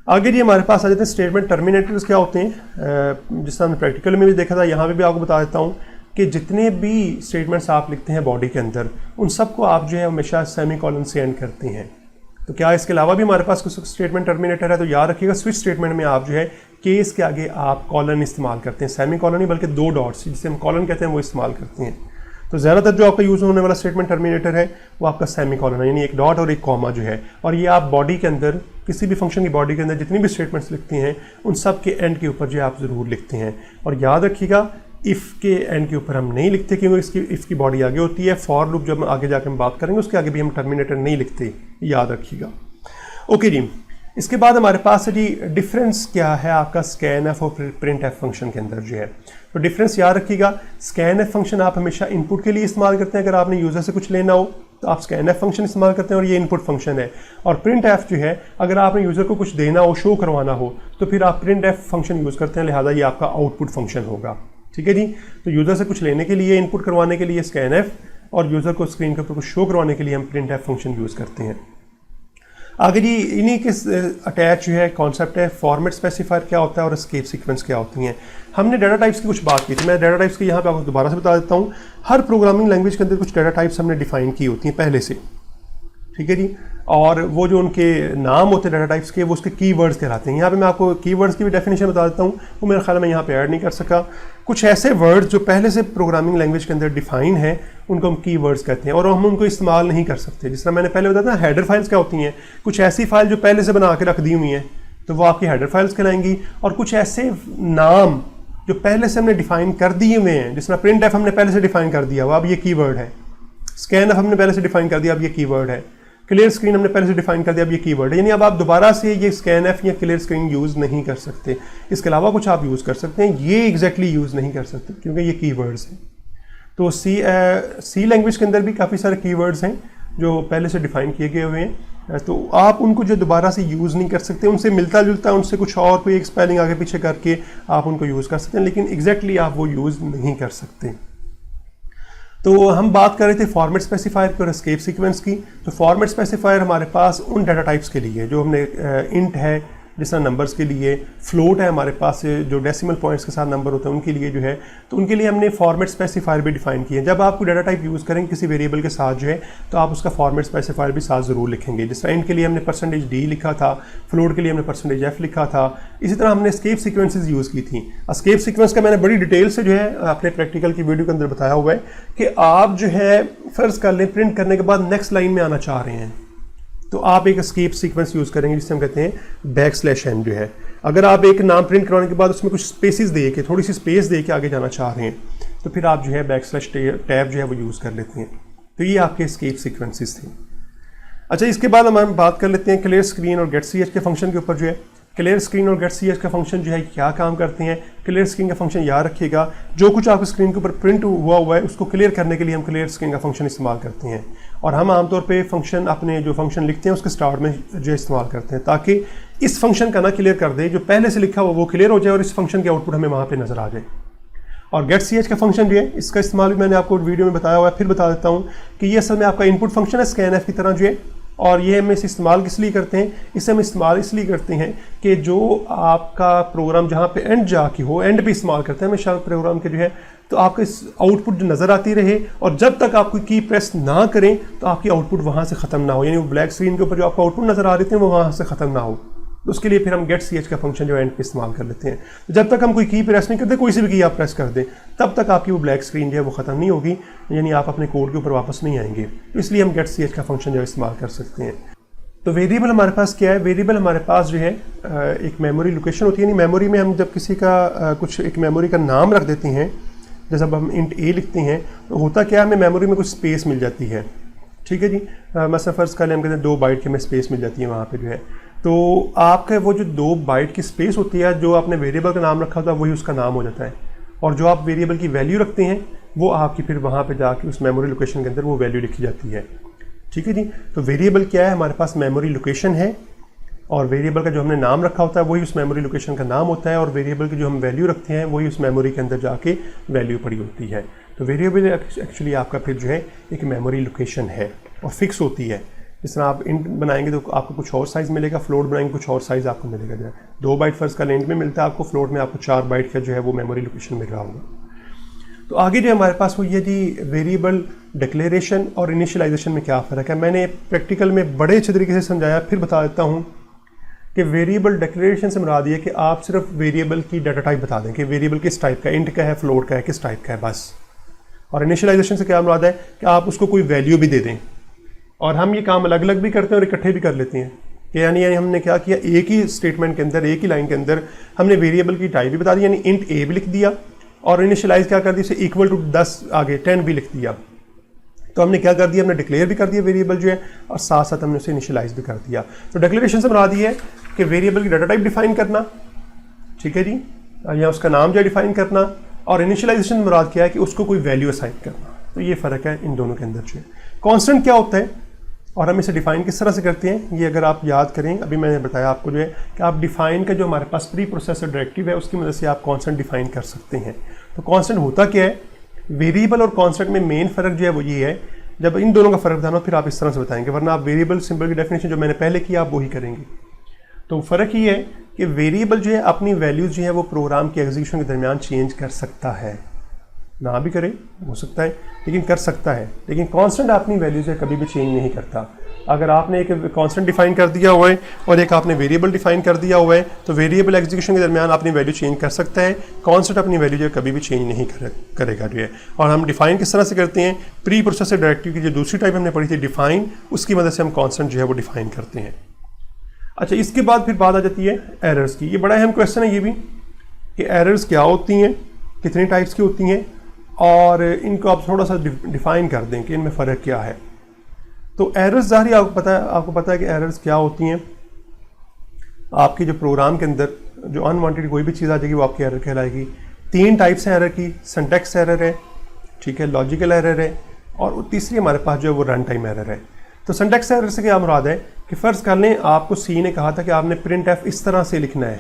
Speaker 1: आगे जी हमारे पास आ जाते हैं स्टेटमेंट टर्मिनेटर्स क्या होते हैं। जिस तरह हमने प्रैक्टिकल में भी देखा था, यहाँ पे भी आपको बता देता हूँ कि जितने भी स्टेटमेंट्स आप लिखते हैं बॉडी के अंदर, उन सबको आप जो है हमेशा सेमीकोलन से एंड करते हैं। तो क्या इसके अलावा भी हमारे पास कुछ स्टेटमेंट टर्मिनेटर है, तो याद रखिएगा स्विच स्टेटमेंट में आप जो है केस के आगे आप कॉलन इस्तेमाल करते हैं, सेमी कॉलन नहीं बल्कि 2 डॉट्स जिसे हम कॉलन कहते हैं वो इस्तेमाल करते हैं। तो ज़्यादातर जो आपका यूज़ होने वाला स्टेटमेंट टर्मिनेटर है वो आपका सेमी कॉलन है, यानी एक डॉट और एक कॉमा जो है। और ये आप बॉडी के अंदर किसी भी फंक्शन की बॉडी के अंदर जितनी भी स्टेटमेंट्स लिखते हैं उन सब के एंड के ऊपर जो है आप ज़रूर लिखते हैं। और याद रखिएगा इफ़ के एंड के ऊपर हम नहीं लिखते क्योंकि इसकी इफ़ की बॉडी आगे होती है। फॉर लूप जब आगे जाकर हम बात करेंगे उसके आगे भी हम टर्मिनेटर नहीं लिखते, याद रखिएगा। ओके जी, इसके बाद हमारे पास है जी डिफरेंस क्या है आपका स्कैन एफ और प्रिंट एफ फंक्शन के अंदर जो है। तो डिफरेंस याद रखिएगा, स्कैन एफ फंक्शन आप हमेशा इनपुट के लिए इस्तेमाल करते हैं। अगर आपने यूज़र से कुछ लेना हो तो आप स्कैन एफ फंक्शन इस्तेमाल करते हैं और ये इनपुट फंक्शन है। और प्रिंट एफ जो है, अगर आपने यूज़र को कुछ देना हो, शो करवाना हो, तो फिर आप प्रिंट एफ फंक्शन यूज़ करते हैं, लिहाजा ये आपका आउटपुट फंक्शन होगा। ठीक है जी, तो यूज़र से कुछ लेने के लिए, इनपुट करवाने के लिए स्कैन एफ, और यूज़र को स्क्रीन के ऊपर कुछ शो करवाने के लिए हम प्रिंट एफ फंक्शन यूज़ करते हैं। आगे जी इन्हीं के अटैच जो है कॉन्सेप्ट है फॉर्मेट स्पेसिफायर क्या होता है और एस्केप सीक्वेंस क्या होती हैं। हमने डाटा टाइप्स की कुछ बात की थी, मैं डाटा टाइप्स की यहाँ पे आपको दोबारा से बता देता हूँ। हर प्रोग्रामिंग लैंग्वेज के अंदर कुछ डाटा टाइप्स हमने डिफाइन की होती हैं पहले से, ठीक है जी। और वो जो उनके नाम होते हैं डाटा टाइप्स के, वो उसके कीवर्ड्स कहलाते हैं। यहाँ पे मैं आपको कीवर्ड्स की भी डेफिनेशन बता देता हूँ, वो मेरे ख्याल में यहाँ पे ऐड नहीं कर सका। कुछ ऐसे वर्ड्स जो पहले से प्रोग्रामिंग लैंग्वेज के अंदर डिफाइन है उनको हम कीवर्ड्स कहते हैं और हम उनको इस्तेमाल नहीं कर सकते। जिस तरह मैंने पहले बताया था हेडर फाइल्स क्या होती हैं, कुछ ऐसी फाइल जो पहले से बना के रख दी हुई हैं तो वो आपकी हेडर फाइल्स कहलाएंगी। और कुछ ऐसे नाम जो पहले से हमने डिफाइन कर दिए हुए हैं, जिस तरह प्रिंट एफ हमने पहले से डिफाइन कर दिया, वो अब ये कीवर्ड है। स्कैन एफ हमने पहले से डिफाइन कर दिया, अब ये कीवर्ड है। क्लियर स्क्रीन हमने पहले से डिफाइन कर दिया, अब ये कीवर्ड है। यानी अब आप दोबारा से ये स्कैन एफ या क्लियर स्क्रीन यूज़ नहीं कर सकते। इसके अलावा कुछ आप यूज़ कर सकते हैं, ये एग्जैक्टली यूज़ नहीं कर सकते क्योंकि ये कीवर्ड्स हैं। तो सी लैंग्वेज के अंदर भी काफ़ी सारे कीवर्ड्स हैं जो पहले से डिफाइन किए गए हुए हैं, तो आप उनको जो दोबारा से यूज़ नहीं कर सकते। उनसे मिलता जुलता, उनसे कुछ और कोई एक स्पेलिंग आगे पीछे करके आप उनको यूज़ कर सकते हैं, लेकिन एग्जैक्टली आप वो यूज़ नहीं कर सकते। तो हम बात कर रहे थे फॉर्मेट स्पेसिफायर की और एस्केप सीक्वेंस की। तो फॉर्मेट स्पेसिफायर हमारे पास उन डाटा टाइप्स के लिए जो हमने इंट है, जिस तरह नंबर्स के लिए, फ्लोट है हमारे पास जो डेसिमल पॉइंट्स के साथ नंबर होते हैं उनके लिए जो है, तो उनके लिए हमने फॉर्मेट स्पेसिफायर भी डिफाइन किए हैं। जब आप कोई डाटा टाइप यूज़ करेंगे किसी वेरिएबल के साथ जो है, तो आप उसका फॉर्मेट स्पेसिफायर भी साथ ज़रूर लिखेंगे। जिस तरह इंट के लिए हमने %d लिखा था, फ्लोट के लिए हमने %f लिखा था। इसी तरह हमने एस्केप सीक्वेंसेस यूज़ की थी। एस्केप सीक्वेंस का मैंने बड़ी डिटेल से जो है अपने प्रैक्टिकल की वीडियो के अंदर बताया हुआ है कि आप जो है फ़र्ज़ कर लें प्रिंट करने के बाद नेक्स्ट लाइन में आना चाह रहे हैं, तो आप एक एस्केप सीक्वेंस यूज़ करेंगे जिसे हम कहते हैं \n जो है। अगर आप एक नाम प्रिंट करवाने के बाद उसमें कुछ स्पेसिस दे के, थोड़ी सी स्पेस दे के आगे जाना चाह रहे हैं, तो फिर आप जो है \tab जो है वो यूज़ कर लेते हैं। तो ये आपके एस्केप सीक्वेंसेस थे। अच्छा, इसके बाद हम बात कर लेते हैं क्लियर स्क्रीन और गेट ch के फंक्शन के ऊपर जो है। क्लियर स्क्रीन और गेट ch का फंक्शन जो है क्या काम करते हैं। क्लियर स्क्रीन का फंक्शन याद रखिएगा, जो कुछ आपकी स्क्रीन के ऊपर प्रिंट हुआ है उसको क्लियर करने के लिए हम क्लियर स्क्रीन का फंक्शन इस्तेमाल करते हैं। और हम आमतौर पे फंक्शन अपने जो फंक्शन लिखते हैं उसके स्टार्ट में जो इस्तेमाल करते हैं, ताकि इस फंक्शन का ना क्लियर कर दे, जो पहले से लिखा हुआ वो क्लियर हो जाए और इस फंक्शन के आउटपुट हमें वहाँ पे नज़र आ जाए। और गेट ch का फंक्शन जो है, इसका इस्तेमाल भी मैंने आपको वीडियो में बताया हुआ है, फिर बता देता हूँ कि ये असल में आपका इनपुट फंक्शन है स्कैन एफ की तरह जो है। और ये हम इसे इस्तेमाल किस लिए करते हैं, इसे हम इस्तेमाल इसलिए करते हैं कि जो आपका प्रोग्राम जहाँ पे एंड जाके हो, एंड पे इस्तेमाल करते हैं हमेशा प्रोग्राम के जो है, तो आपका इस आउटपुट जो नज़र आती रहे और जब तक आप कोई की प्रेस ना करें तो आपकी आउटपुट वहाँ से ख़त्म ना हो। यानी वो ब्लैक स्क्रीन के ऊपर जो आपको आउटपुट नज़र आ रहे थे वो वहाँ से ख़त्म ना हो, तो उसके लिए फिर हम गेट ch का फंक्शन जो एंड पे इस्तेमाल कर लेते हैं। तो जब तक हम कोई की प्रेस नहीं करते, कोई सी भी की आप प्रेस कर दें, तब तक आपकी वो ब्लैक स्क्रीन जो है वो ख़त्म नहीं होगी, यानी आप अपने कोड के ऊपर वापस नहीं आएंगे। तो इसलिए हम गेट ch का फंक्शन जो है इस्तेमाल कर सकते हैं। तो वेरिएबल हमारे पास क्या है, वेरिएबल हमारे पास जो है एक मेमोरी लोकेशन होती है। यानी मेमोरी में हम जब किसी का कुछ एक मेमोरी का नाम रख देते हैं, जैसे अब हम इंट a लिखते हैं, तो होता क्या है, हमें मेमोरी में कुछ स्पेस मिल जाती है। ठीक है जी, मतलब फ़र्ज़ कर लें हम कहते हैं 2 बाइट की हमें स्पेस मिल जाती है वहाँ पे जो है। तो आपका वो जो 2 बाइट की स्पेस होती है, जो आपने वेरिएबल का नाम रखा होता है वही उसका नाम हो जाता है, और जो आप वेरिएबल की वैल्यू रखते हैं वो आपकी फिर वहाँ पर जाके उस मेमोरी लोकेशन के अंदर वो वैल्यू लिखी जाती है। ठीक है जी, तो वेरिएबल क्या है, हमारे पास मेमोरी लोकेशन है और वेरिएबल का जो हमने नाम रखा होता है वही उस मेमोरी लोकेशन का नाम होता है, और वेरिएबल की जो हम वैल्यू रखते हैं वही उस मेमोरी के अंदर जाके वैल्यू पड़ी होती है। तो वेरिएबल एक्चुअली आपका फिर जो है एक मेमोरी लोकेशन है और फिक्स होती है। जिस तरह आप इंट बनाएंगे तो आपको कुछ और साइज़ मिलेगा, फ्लोट बनाएंगे कुछ और साइज़ आपको मिलेगा। जो है 2 बाइट फर्स्ट का लेंथ में मिलता है आपको, फ्लोट में आपको 4 बाइट का जो है वो मेमोरी लोकेशन मिल रहा होगा। तो आगे जो हमारे पास वो ये जी वेरिएबल डिक्लेरेशन और इनिशियलाइजेशन में क्या फ़र्क है, मैंने प्रैक्टिकल में बड़े अच्छे तरीके से समझाया, फिर बता देता हूँ कि वेरिएबल डिक्लेरेशन से मुराद ये कि आप सिर्फ वेरिएबल की डाटा टाइप बता दें कि वेरिएबल किस टाइप का, इंट का है, फ्लोट का है, किस टाइप का है, बस। और इनिशियलाइजेशन से क्या मुराद है कि आप उसको कोई वैल्यू भी दे दें। और हम ये काम अलग अलग भी करते हैं और इकट्ठे भी कर लेते हैं कि यानी हमने क्या किया, एक ही स्टेटमेंट के अंदर, एक ही लाइन के अंदर हमने वेरिएबल की टाइप भी बता दी, यानी इंट ए भी लिख दिया और इनिशियलाइज क्या कर दी, इसे इक्वल टू 10 आगे 10 भी लिख दिया। तो हमने क्या कर दिया, हमने डिक्लेयर भी कर दिया वेरिएबल जो है, और साथ साथ हमने उसे इनिशियलाइज भी कर दिया। तो डिक्लेरेशन से मुराद ये है कि वेरिएबल की डाटा टाइप डिफाइन करना, ठीक है जी, या उसका नाम जो है डिफाइन करना, और इनिशियलाइजेशन में मुराद क्या है कि उसको कोई वैल्यू असाइन करना। तो ये फ़र्क है इन दोनों के अंदर जो है। कॉन्स्टेंट क्या होता है और हम इसे डिफाइन किस तरह से करते हैं, ये अगर आप याद करें, अभी मैंने बताया आपको जो है कि आप डिफाइन का जो हमारे पास प्री प्रोसेसर डायरेक्टिव है उसकी मदद से आप कॉन्स्टेंट डिफाइन कर सकते हैं। तो कॉन्स्टेंट होता क्या है, वेरिएबल और कॉन्स्टेंट में मेन फ़र्क जो है वो ये है, जब इन दोनों का फ़र्क बताना फिर आप इस तरह से बताएंगे, वरना आप वेरिएबल सिंबल की डेफिनेशन जो मैंने पहले किया आप वही करेंगे। तो फ़र्क ये है कि वेरिएबल जो है अपनी वैल्यूज जो है वो प्रोग्राम के एग्जीक्यूशन के दरमियान चेंज कर सकता है, ना भी करे हो सकता है लेकिन कर सकता है। लेकिन कांस्टेंट अपनी वैल्यू से कभी भी चेंज नहीं करता। अगर आपने एक कांस्टेंट डिफाइन कर दिया हुआ है और एक आपने वेरिएबल डिफाइन कर दिया हुआ है तो वेरिएबल एग्जीक्यूशन के दरमियान अपनी वैल्यू चेंज कर सकता है, कांस्टेंट अपनी वैल्यू जो कभी भी चेंज नहीं करेगा जो है। और हम डिफाइन किस तरह से करते हैं, प्री प्रोसेसर डायरेक्टिव की जो दूसरी टाइप हमने पढ़ी थी डिफाइन, उसकी मदद से हम कांस्टेंट जो है वो डिफाइन करते हैं। अच्छा, इसके बाद फिर बात आ जाती है एरर्स की। ये बड़ा अहम क्वेश्चन है ये भी कि एरर्स क्या होती हैं, कितने टाइप्स की होती हैं, और इनको आप थोड़ा सा डिफाइन कर दें कि इनमें फ़र्क क्या है। तो एरर्स ज़ाहिर आपको पता है कि एरर्स क्या होती हैं। आपकी जो प्रोग्राम के अंदर जो अनवांटेड कोई भी चीज़ आ जाएगी वो आपकी एरर कहलाएगी। 3 टाइप्स हैं एरर की, सिंटैक्स एरर है, ठीक है, लॉजिकल एरर है, और तीसरी हमारे पास जो है वो रन टाइम एरर है। तो सिंटैक्स एरर से क्या मुराद है कि फ़र्ज़ कर लें आपको सी ने कहा था कि आपने प्रिंट एफ इस तरह से लिखना है,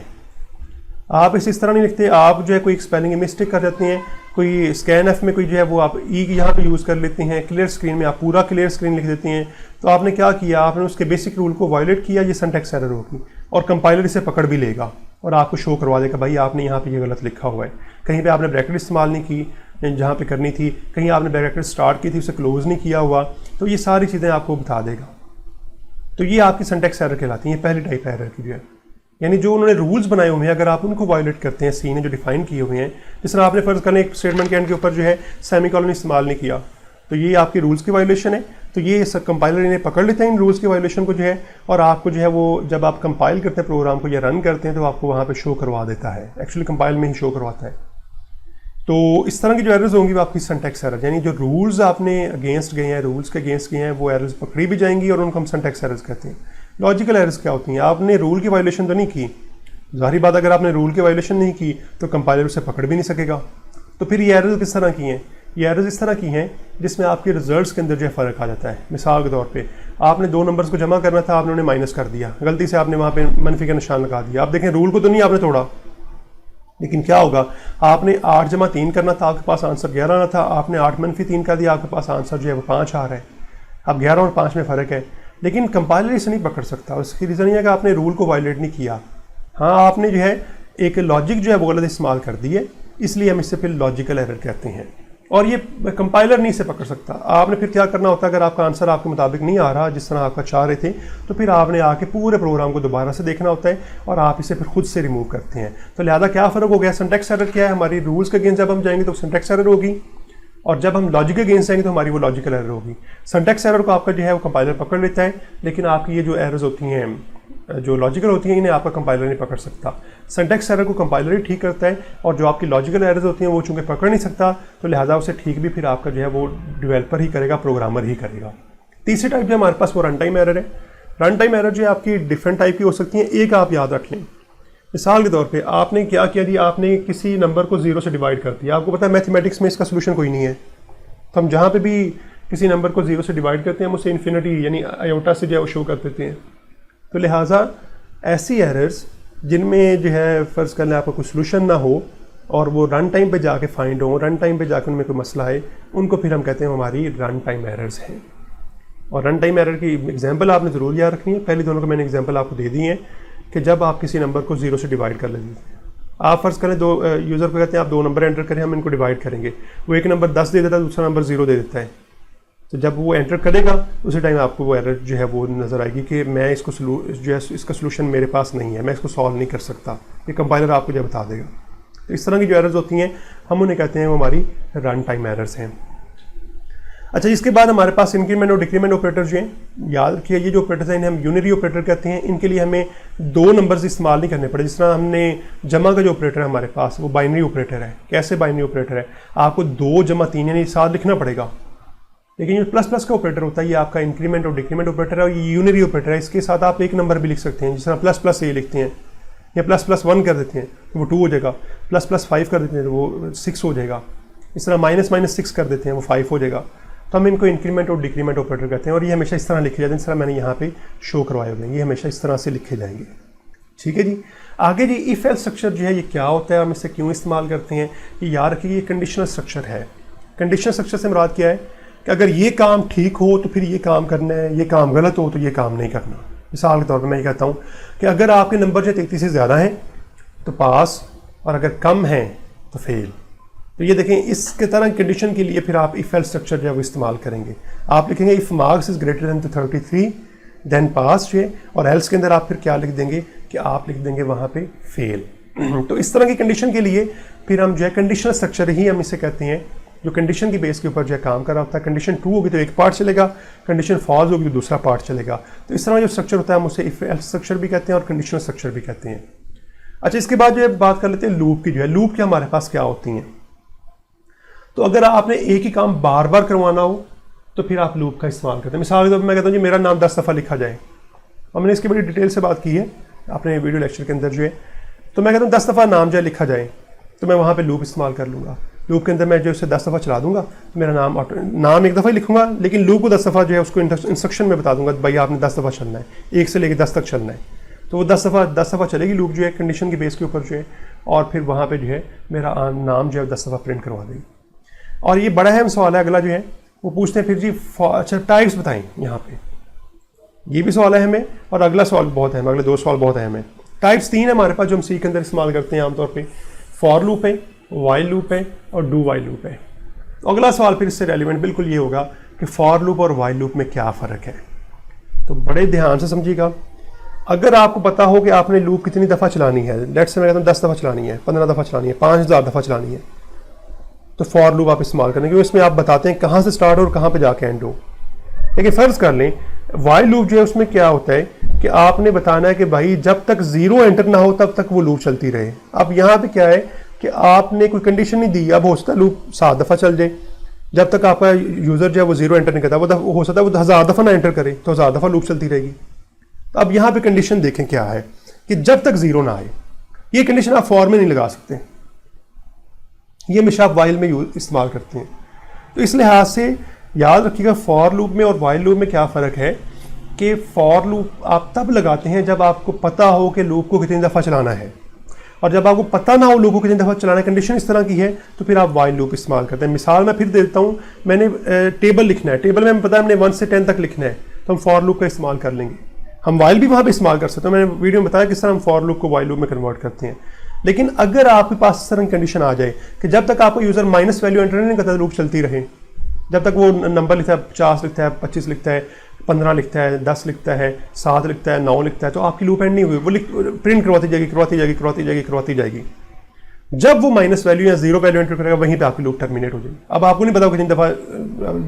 Speaker 1: आप इस तरह नहीं लिखते, आप जो है कोई स्पेलिंग मिस्टेक कर जाते हैं, कोई स्कैन एफ में कोई जो है वो आप ई यहाँ पे यूज़ कर लेते हैं, क्लियर स्क्रीन में आप पूरा क्लियर स्क्रीन लिख देते हैं। तो आपने क्या किया, आपने उसके बेसिक रूल को वायलेट किया, ये सिंटैक्स एरर होगी और कंपाइलर इसे पकड़ भी लेगा और आपको शो करवा देगा भाई आपने यहाँ पे ये गलत लिखा हुआ है, कहीं पे आपने ब्रैकेट इस्तेमाल नहीं की जहाँ पे करनी थी, कहीं आपने ब्रैकेट स्टार्ट की थी उसे क्लोज नहीं किया हुआ, तो ये सारी चीज़ें आपको बता देगा। तो ये आपकी सिंटैक्स एरर कहलाती है, पहली टाइप एरर की जो है, यानी जो उन्होंने रूल्स बनाए हुए हैं अगर आप उनको वायलेट करते हैं, सी ने जो डिफाइन किए हुए हैं, जिस तरह आपने फ़र्ज़ करने एक स्टेटमेंट के एंड के ऊपर जो है सेमीकोलन इस्तेमाल नहीं किया, तो ये आपकी रूल्स की वायलेशन है। तो ये कंपाइलर इन्हें पकड़ लेते हैं इन रूल्स की वायलेशन को जो है, और आपको जो है वो जब आप कंपाइल करते हैं प्रोग्राम को या रन करते हैं तो आपको वहाँ पे शो करवा देता है, एक्चुअली कंपाइल में ही शो करवाता है। तो इस तरह की जो एरर्स होंगी वो आपकी सिंटैक्स एरर, यानी जो रूल्स आपने अगेंस्ट गए हैं, रूल्स के अगेंस्ट गए हैं, वो एरर्स पकड़ी भी जाएंगी और उनको हम सिंटैक्स एरर्स कहते हैं। लॉजिकल एरर्स क्या होती हैं, आपने रूल की वायलेशन तो नहीं की, ज़ाहिर बात अगर आपने रूल की वायलेशन नहीं की तो कंपाइलर उसे पकड़ भी नहीं सकेगा। तो फिर ये एरर्स किस तरह की हैं, ये एरर्स इस तरह की हैं जिसमें आपके रिजल्ट्स के अंदर जो है फ़र्क आ जाता है। मिसाल के तौर पे आपने 2 नंबर्स को जमा करना था, आपने उन्हें माइनस कर दिया, गलती से आपने वहाँ पे मनफी का निशान लगा दिया। आप देखें रूल को तो नहीं आपने तोड़ा, लेकिन क्या होगा, आपने 8 जमा 3 करना था, आपके पास आंसर 11 आना था, आपने 8 - 3 कर दिया, आपके पास आंसर जो है वो 5 आ रहा है। अब 11 और 5 में फ़र्क है, लेकिन कंपाइलर इसे नहीं पकड़ सकता। उसकी रीज़न ये है कि आपने रूल को वायलेट नहीं किया, हाँ आपने जो है एक लॉजिक जो है वो गलत इस्तेमाल कर दी है, इसलिए हम इससे फिर लॉजिकल एरर कहते हैं, और ये कंपाइलर नहीं इसे पकड़ सकता। आपने फिर क्या करना होता है, अगर आपका आंसर आपके मुताबिक नहीं आ रहा जिस तरह आपका चाह रहे थे, तो फिर आपने आके पूरे प्रोग्राम को दोबारा से देखना होता है और आप इसे फिर खुद से रिमूव करते हैं। तो लिहाजा क्या फ़र्क हो गया, सिंटैक्स एरर क्या है, हमारी रूल्स के अगेंस्ट जब हम जाएंगे तो सिंटैक्स एरर होगी, और जब हम लॉजिक के अगेंस्ट जाएंगे तो हमारी वो लॉजिकल एरर होगी। सिंटैक्स एरर को आपका जो है वो कंपाइलर पकड़ लेता है, लेकिन आपकी ये जो एरर्स होती हैं जो लॉजिकल होती हैं इन्हें आपका कंपाइलर नहीं पकड़ सकता। सिंटैक्स एरर को कंपाइलर ही ठीक करता है, और जो आपकी लॉजिकल एरर्स होती हैं वो चूँकि पकड़ नहीं सकता तो लिहाजा उसे ठीक भी फिर आपका जो है वो डेवलपर ही करेगा, प्रोग्रामर ही करेगा। तीसरी टाइप जो हमारे पास वो रन टाइम एरर है। रन टाइम एरर जो है आपकी डिफरेंट टाइप की हो सकती हैं। एक आप याद रख लें, मिसाल के तौर पे आपने क्या किया जी, आपने किसी नंबर को 0 से डिवाइड कर दिया। आपको पता है मैथमेटिक्स में इसका सोल्यूशन कोई नहीं है, तो हम जहाँ पे भी किसी नंबर को 0 से डिवाइड करते हैं हम उसे इन्फिनिटी यानी आयोटा से जो है वो शो कर देते हैं। तो लिहाजा ऐसी एरर्स जिनमें जो है फ़र्ज़ कर लें आपका कोई सोल्यूशन ना हो और वो रन टाइम पे जाके फाइंड हो, रन टाइम पे जाकर उनमें कोई मसला है, उनको फिर हम कहते हैं हमारी रन टाइम एरर्स हैं। और रन टाइम एरर की एग्जांपल आपने ज़रूर याद रखनी है। पहले दोनों को मैंने एग्जांपल आपको दे दी है कि जब आप किसी नंबर को 0 से डिवाइड कर लेते हैं, आप फ़र्ज़ करें दो यूज़र को कहते हैं आप 2 नंबर एंटर करें, हम इनको डिवाइड करेंगे, वो एक नंबर 10 दे देता है, दूसरा नंबर 0 दे देता है। तो जब वो एंटर करेगा उसी टाइम आपको वो एरर जो है वो नज़र आएगी कि मैं इसको जो है इसका सोल्यूशन मेरे पास नहीं है, मैं इसको सॉल्व नहीं कर सकता। ये कंपाइलर आपको जो बता देगा। तो इस तरह की जो एरर्स होती हैं हम उन्हें कहते हैं वो हमारी रन टाइम एरर्स हैं। अच्छा, इसके बाद हमारे पास इंक्रीमेंट और डिक्रीमेंट ऑपरेटर जो हैं, याद रखिए ये जो ऑपरेटर्स हैं इन्हें हम यूनिरी ऑपरेटर कहते हैं। इनके लिए हमें 2 नंबर्स इस्तेमाल नहीं करने पड़े। जिस तरह हमने जमा का जो ऑपरेटर है हमारे पास वो बाइनरी ऑपरेटर है। कैसे बाइनरी ऑपरेटर है? आपको 2 जमा 3 यानी 7 लिखना पड़ेगा। लेकिन ये प्लस प्लस का ऑपरेटर होता है, ये आपका इंक्रीमेंट और डिक्रीमेंट ऑपरेटर है और ये यूनिरी ऑपरेटर है। इसके साथ आप एक नंबर भी लिख सकते हैं, जिस तरह प्लस प्लस ये लिखते हैं या प्लस प्लस 1 कर देते हैं तो वो 2 हो जाएगा, प्लस प्लस 5 कर देते हैं तो वो 6 हो जाएगा, इस तरह माइनस माइनस 6 कर देते हैं वो 5 हो जाएगा। तो हम इनको इंक्रीमेंट और डिक्रीमेंट ऑपरेटर कहते हैं और ये हमेशा इस तरह लिखे जाते हैं, जिस तरह मैंने यहाँ पे शो करवाए हुए हैं, ये हमेशा इस तरह से लिखे जाएंगे। ठीक है जी। आगे जी इफ एल्स स्ट्रक्चर जो है ये क्या होता है, हम इसे क्यों इस्तेमाल करते हैं, ये याद रखिए ये कंडीशनल स्ट्रक्चर है। कंडीशनल स्ट्रक्चर से मुराद क्या है कि अगर ये काम ठीक हो तो फिर ये काम करना है, ये काम गलत हो तो ये काम नहीं करना। मिसाल के तौर पर मैं ये कहता हूँ कि अगर आपके नंबर जो 33 से ज़्यादा हैं तो पास और अगर कम हैं तो फेल। तो ये देखें इसके तरह कंडीशन के लिए फिर आप इफ एल्स स्ट्रक्चर जो है वो इस्तेमाल करेंगे। आप लिखेंगे if marks is greater than 33 then pass जो है, और एल्स के अंदर आप फिर क्या लिख देंगे कि आप लिख देंगे वहाँ पे फेल। तो इस तरह की कंडीशन के लिए फिर हम जो है कंडीशनल स्ट्रक्चर ही हम इसे कहते हैं, जो कंडीशन की बेस के ऊपर जो है काम कर रहा होता है। कंडीशन ट्रू होगी तो एक पार्ट चलेगा, कंडीशन फॉल्स होगी तो दूसरा पार्ट चलेगा। तो इस तरह जो स्ट्रक्चर होता है हम उसे इफ एल्स स्ट्रक्चर भी कहते हैं और कंडीशनल स्ट्रक्चर भी कहते हैं। अच्छा, इसके बाद जो है बात कर लेते हैं लूप की। जो है लूप के हमारे पास क्या होती हैं। तो अगर आपने एक ही काम बार बार करवाना हो तो फिर आप लूप का इस्तेमाल करते हैं। मिसाल के तौर पर मैं कहता हूँ जी मेरा नाम 10 दफ़ा लिखा जाए। हमने इसकी बड़ी डिटेल से बात की है अपने वीडियो लेक्चर के अंदर जो है। तो मैं कहता हूँ 10 दफ़ा नाम जो है लिखा जाए, तो मैं वहाँ पे लूप इस्तेमाल कर लूँगा। लूप के अंदर मैं जो उसे 10 दफ़ा चला दूंगा तो मेरा नाम एक दफ़ा ही लिखूंगा, लेकिन लूप को 10 दफ़ा जो है उसको इंस्ट्रक्शन में बता दूंगा भाई आपने 10 दफ़ा चलना है, 1 से लेकर 10 तक चलना है। तो वो 10 दफ़ा चलेगी लूप जो है कंडीशन की बेस के ऊपर जो है, और फिर वहाँ पे जो है मेरा नाम जो है 10 दफ़ा प्रिंट करवा देगी। और ये बड़ा अहम सवाल है अगला जो है, वो पूछते हैं फिर जी अच्छा टाइप्स बताएं। यहाँ पे ये भी सवाल अहम है और अगला सवाल बहुत अहम है, अगले 2 सवाल बहुत अहम है। टाइप्स 3 है हमारे पास जो हम सी के अंदर इस्तेमाल करते हैं आमतौर पर। फॉर लूप है, वाइल लूप है और डू वाइल लूप है। तो अगला सवाल फिर इससे रेलिवेंट बिल्कुल ये होगा कि फॉर लूप और वाइल लूप में क्या फ़र्क है। तो बड़े ध्यान से समझिएगा। अगर आपको पता हो कि आपने लूप कितनी दफ़ा चलानी है, लेट्स से मैं कहता हूँ 10 दफ़ा चलानी है, 15 दफ़ा चलानी है, 5000 दफ़ा चलानी है, तो फॉर लूप आप इस्तेमाल करेंगे क्योंकि इसमें आप बताते हैं कहाँ से स्टार्ट हो और कहाँ पे जाके एंड हो। लेकिन फ़र्ज़ कर लें वाइल लूप जो है उसमें क्या होता है कि आपने बताना है कि भाई जब तक 0 एंटर ना हो तब तक वो लूप चलती रहे। अब यहाँ पे क्या है कि आपने कोई कंडीशन नहीं दी। अब हो सकता है लूप 7 दफ़ा चल जाए, जब तक आपका यूज़र जो है वो 0 एंटर नहीं करता, वो हो सकता है वो 1000 दफ़ा ना एंटर करे तो 1000 दफ़ा लूप चलती रहेगी। तो अब यहाँ पे कंडीशन देखें क्या है कि जब तक 0 ना आए। ये कंडीशन आप फॉर में नहीं लगा सकते, ये हमेशा आप वाइल में इस्तेमाल करते हैं। तो इस लिहाज से याद रखिएगा फॉर लूप में और वाइल लूप में क्या फ़र्क है कि फॉर लूप आप तब लगाते हैं जब आपको पता हो कि लूप को कितनी दफ़ा चलाना है, और जब आपको पता ना हो लूप को कितनी दफ़ा चलाना है, कंडीशन इस तरह की है, तो फिर आप वाइल लूप इस्तेमाल करते हैं। मिसाल मैं फिर देता हूँ, मैंने टेबल लिखना है, टेबल में पता है हमने 1 से 10 तक लिखना है, तो हम फॉर लूप का इस्तेमाल कर लेंगे। हम वाइल भी वहाँ पे इस्तेमाल कर सकते हैं, मैंने वीडियो में बताया किस तरह हम फॉर लूप को वाइल लूप में कन्वर्ट करते हैं। लेकिन अगर आपके पास इस तरह की कंडीशन आ जाए कि जब तक आपको यूज़र माइनस वैल्यू एंटर नहीं करता लूप चलती रहे, जब तक वो नंबर लिखता है 50 लिखता है, 25 लिखता है, 15 लिखता है, 10 लिखता है, 7 लिखता है, 9 लिखता है, तो आपकी लूप एंड नहीं हुई, वो प्रिंट करवाती जाएगी। जब वो माइनस वैल्यू या 0 वैल्यू एंटर करेगा वहीं पे आपकी लूप टर्मिनेट हो जाएगी। अब आपको नहीं पता कितनी दफ़ा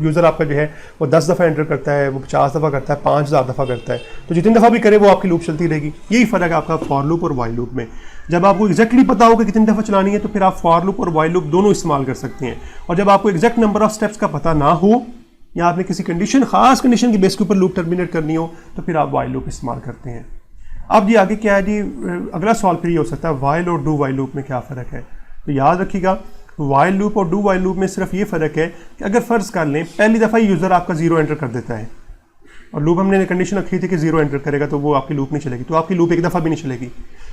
Speaker 1: यूज़र आपका जो है वो 10 दफ़ा एंटर करता है, वो 50 दफ़ा करता है, 5000 दफ़ा करता है, तो जितनी दफ़ा भी करे वो आपकी लूप चलती रहेगी। यही फ़र्क है आपका फॉर लूप और वाइल लूप में। जब आपको एक्जैक्टली पता हो कि कितनी दफ़ा चलानी है तो फिर आप फॉर लूप और वाइल लूप दोनों इस्तेमाल कर सकते हैं। और जब आपको एग्जैक्ट नंबर ऑफ स्टेप्स का पता ना हो या आपने किसी कंडीशन खास कंडीशन की बेस के ऊपर लूप टर्मिनेट करनी हो तो फिर आप वाइल लूप इस्तेमाल करते हैं। अब जी आगे क्या है जी, अगला सवाल फिर ये हो सकता है वाइल और डू वाइल लूप में क्या फ़र्क है। तो याद रखिएगा वाइल लूप और डू वाइल लूप में सिर्फ ये फ़र्क है कि अगर फ़र्ज़ कर लें पहली दफ़ा यूज़र आपका 0 एंटर कर देता है, और लूप हमने कंडीशन रखी थी कि 0 एंटर करेगा तो वो आपकी लूप नहीं चलेगी, तो आपकी लूप एक दफ़ा भी नहीं चलेगी।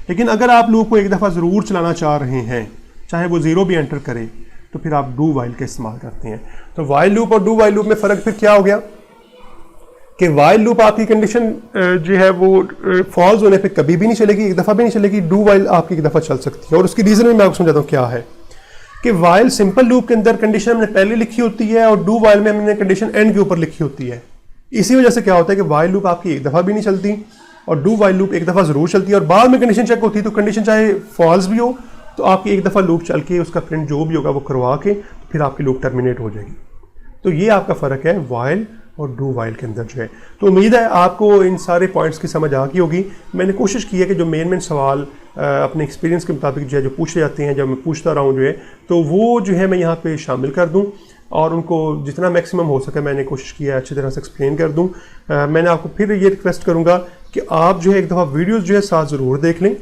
Speaker 1: लेकिन अगर आप लूप को एक दफ़ा ज़रूर चलाना चाह रहे हैं, चाहे वो 0 भी एंटर करे, तो फिर आप डू वाइल का इस्तेमाल करते हैं। तो वाइल लूप और डू वाइल लूप में फ़र्क फिर क्या हो गया कि वाइल लूप आपकी कंडीशन जो है वो फॉल्स होने पे कभी भी नहीं चलेगी, एक दफ़ा भी नहीं चलेगी। डू वाइल आपकी एक दफ़ा चल सकती है, और उसकी रीज़न मैं आपको समझाता हूँ क्या है कि वाइल सिंपल लूप के अंदर कंडीशन हमने पहले लिखी होती है और डू वाइल में हमने कंडीशन एंड के ऊपर लिखी होती है। इसी वजह से क्या होता है कि वाइल लूप आपकी एक दफ़ा भी नहीं चलती और डू वाइल लूप एक दफ़ा ज़रूर चलती है, और बाद में कंडीशन चेक होती है तो कंडीशन चाहे फॉल्स भी हो तो आपकी एक दफ़ा लूप चल के उसका प्रिंट जो भी होगा वो करवा के फिर आपकी लूप टर्मिनेट हो जाएगी। तो ये आपका फ़र्क है वाइल और डू वाइल के अंदर जो है। तो उम्मीद है आपको इन सारे पॉइंट्स की समझ आ गई होगी। मैंने कोशिश की है कि जो मेन सवाल अपने एक्सपीरियंस के मुताबिक जो है जो पूछे जाते हैं, जब मैं पूछता रहा हूँ जो है, तो वो जो है मैं यहाँ पे शामिल कर दूँ और उनको जितना मैक्सिमम हो सके मैंने कोशिश की है अच्छी तरह से एक्सप्लेन कर दूँ। मैंने आपको फिर ये रिक्वेस्ट करूँगा कि आप जो है एक दफ़ा वीडियोज़ जो है साथ ज़रूर देख लें,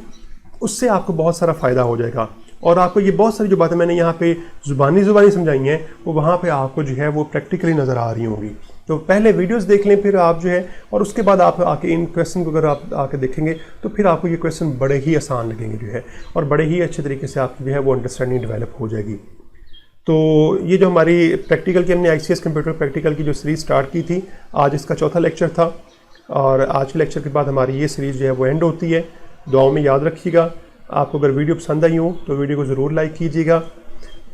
Speaker 1: उससे आपको बहुत सारा फ़ायदा हो जाएगा। और आपको ये बहुत सारी जो बातें मैंने यहाँ पे ज़ुबानी समझाई हैं वो वहाँ पे आपको जो है वो प्रैक्टिकली नज़र आ रही होंगी। तो पहले वीडियोस देख लें, फिर आप जो है, और उसके बाद आप आके इन क्वेश्चन को अगर आप आके देखेंगे तो फिर आपको ये क्वेश्चन बड़े ही आसान लगेंगे जो है, और बड़े ही अच्छे तरीके से आपकी जो है वो अंडरस्टैंडिंग डेवलप हो जाएगी। तो ये जो हमारी प्रैक्टिकल की हमने ICS कंप्यूटर प्रैक्टिकल की जो सीरीज़ स्टार्ट की थी, आज इसका चौथा लेक्चर था, और आज के लेक्चर के बाद हमारी ये सीरीज़ जो है वो एंड होती है। दुआओं में याद रखिएगा। आपको अगर वीडियो पसंद आई हो तो वीडियो को ज़रूर लाइक कीजिएगा,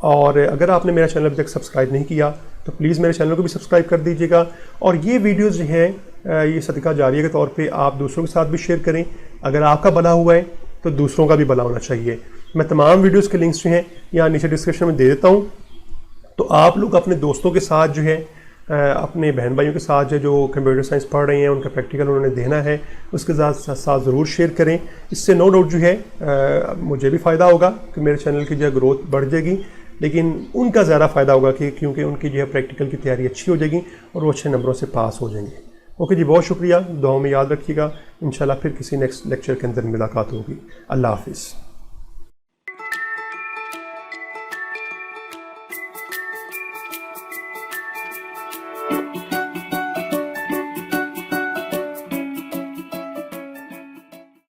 Speaker 1: और अगर आपने मेरा चैनल अभी तक सब्सक्राइब नहीं किया तो प्लीज़ मेरे चैनल को भी सब्सक्राइब कर दीजिएगा। और ये वीडियोज़ जो हैं ये सदका जारिया के तौर पे आप दूसरों के साथ भी शेयर करें। अगर आपका भला हुआ है तो दूसरों का भी भला होना चाहिए। मैं तमाम वीडियोज़ के लिंक्स जो हैं यहाँ नीचे डिस्क्रिप्शन में दे देता हूँ, तो आप लोग अपने दोस्तों के साथ जो है अपने बहन भाइयों के साथ जो कंप्यूटर साइंस पढ़ रहे हैं, उनका प्रैक्टिकल उन्होंने देना है, उसके साथ ज़रूर शेयर करें। इससे नो डाउट जो है मुझे भी फ़ायदा होगा कि मेरे चैनल की जो है ग्रोथ बढ़ जाएगी, लेकिन उनका ज़्यादा फ़ायदा होगा कि क्योंकि उनकी जो है प्रैक्टिकल की तैयारी अच्छी हो जाएगी और वो अच्छे नंबरों से पास हो जाएंगे। ओके जी, बहुत शुक्रिया। दुआओं में याद रखिएगा। इंशाल्लाह फिर किसी नेक्स्ट लेक्चर के अंदर मुलाकात होगी। अल्लाह हाफिज़।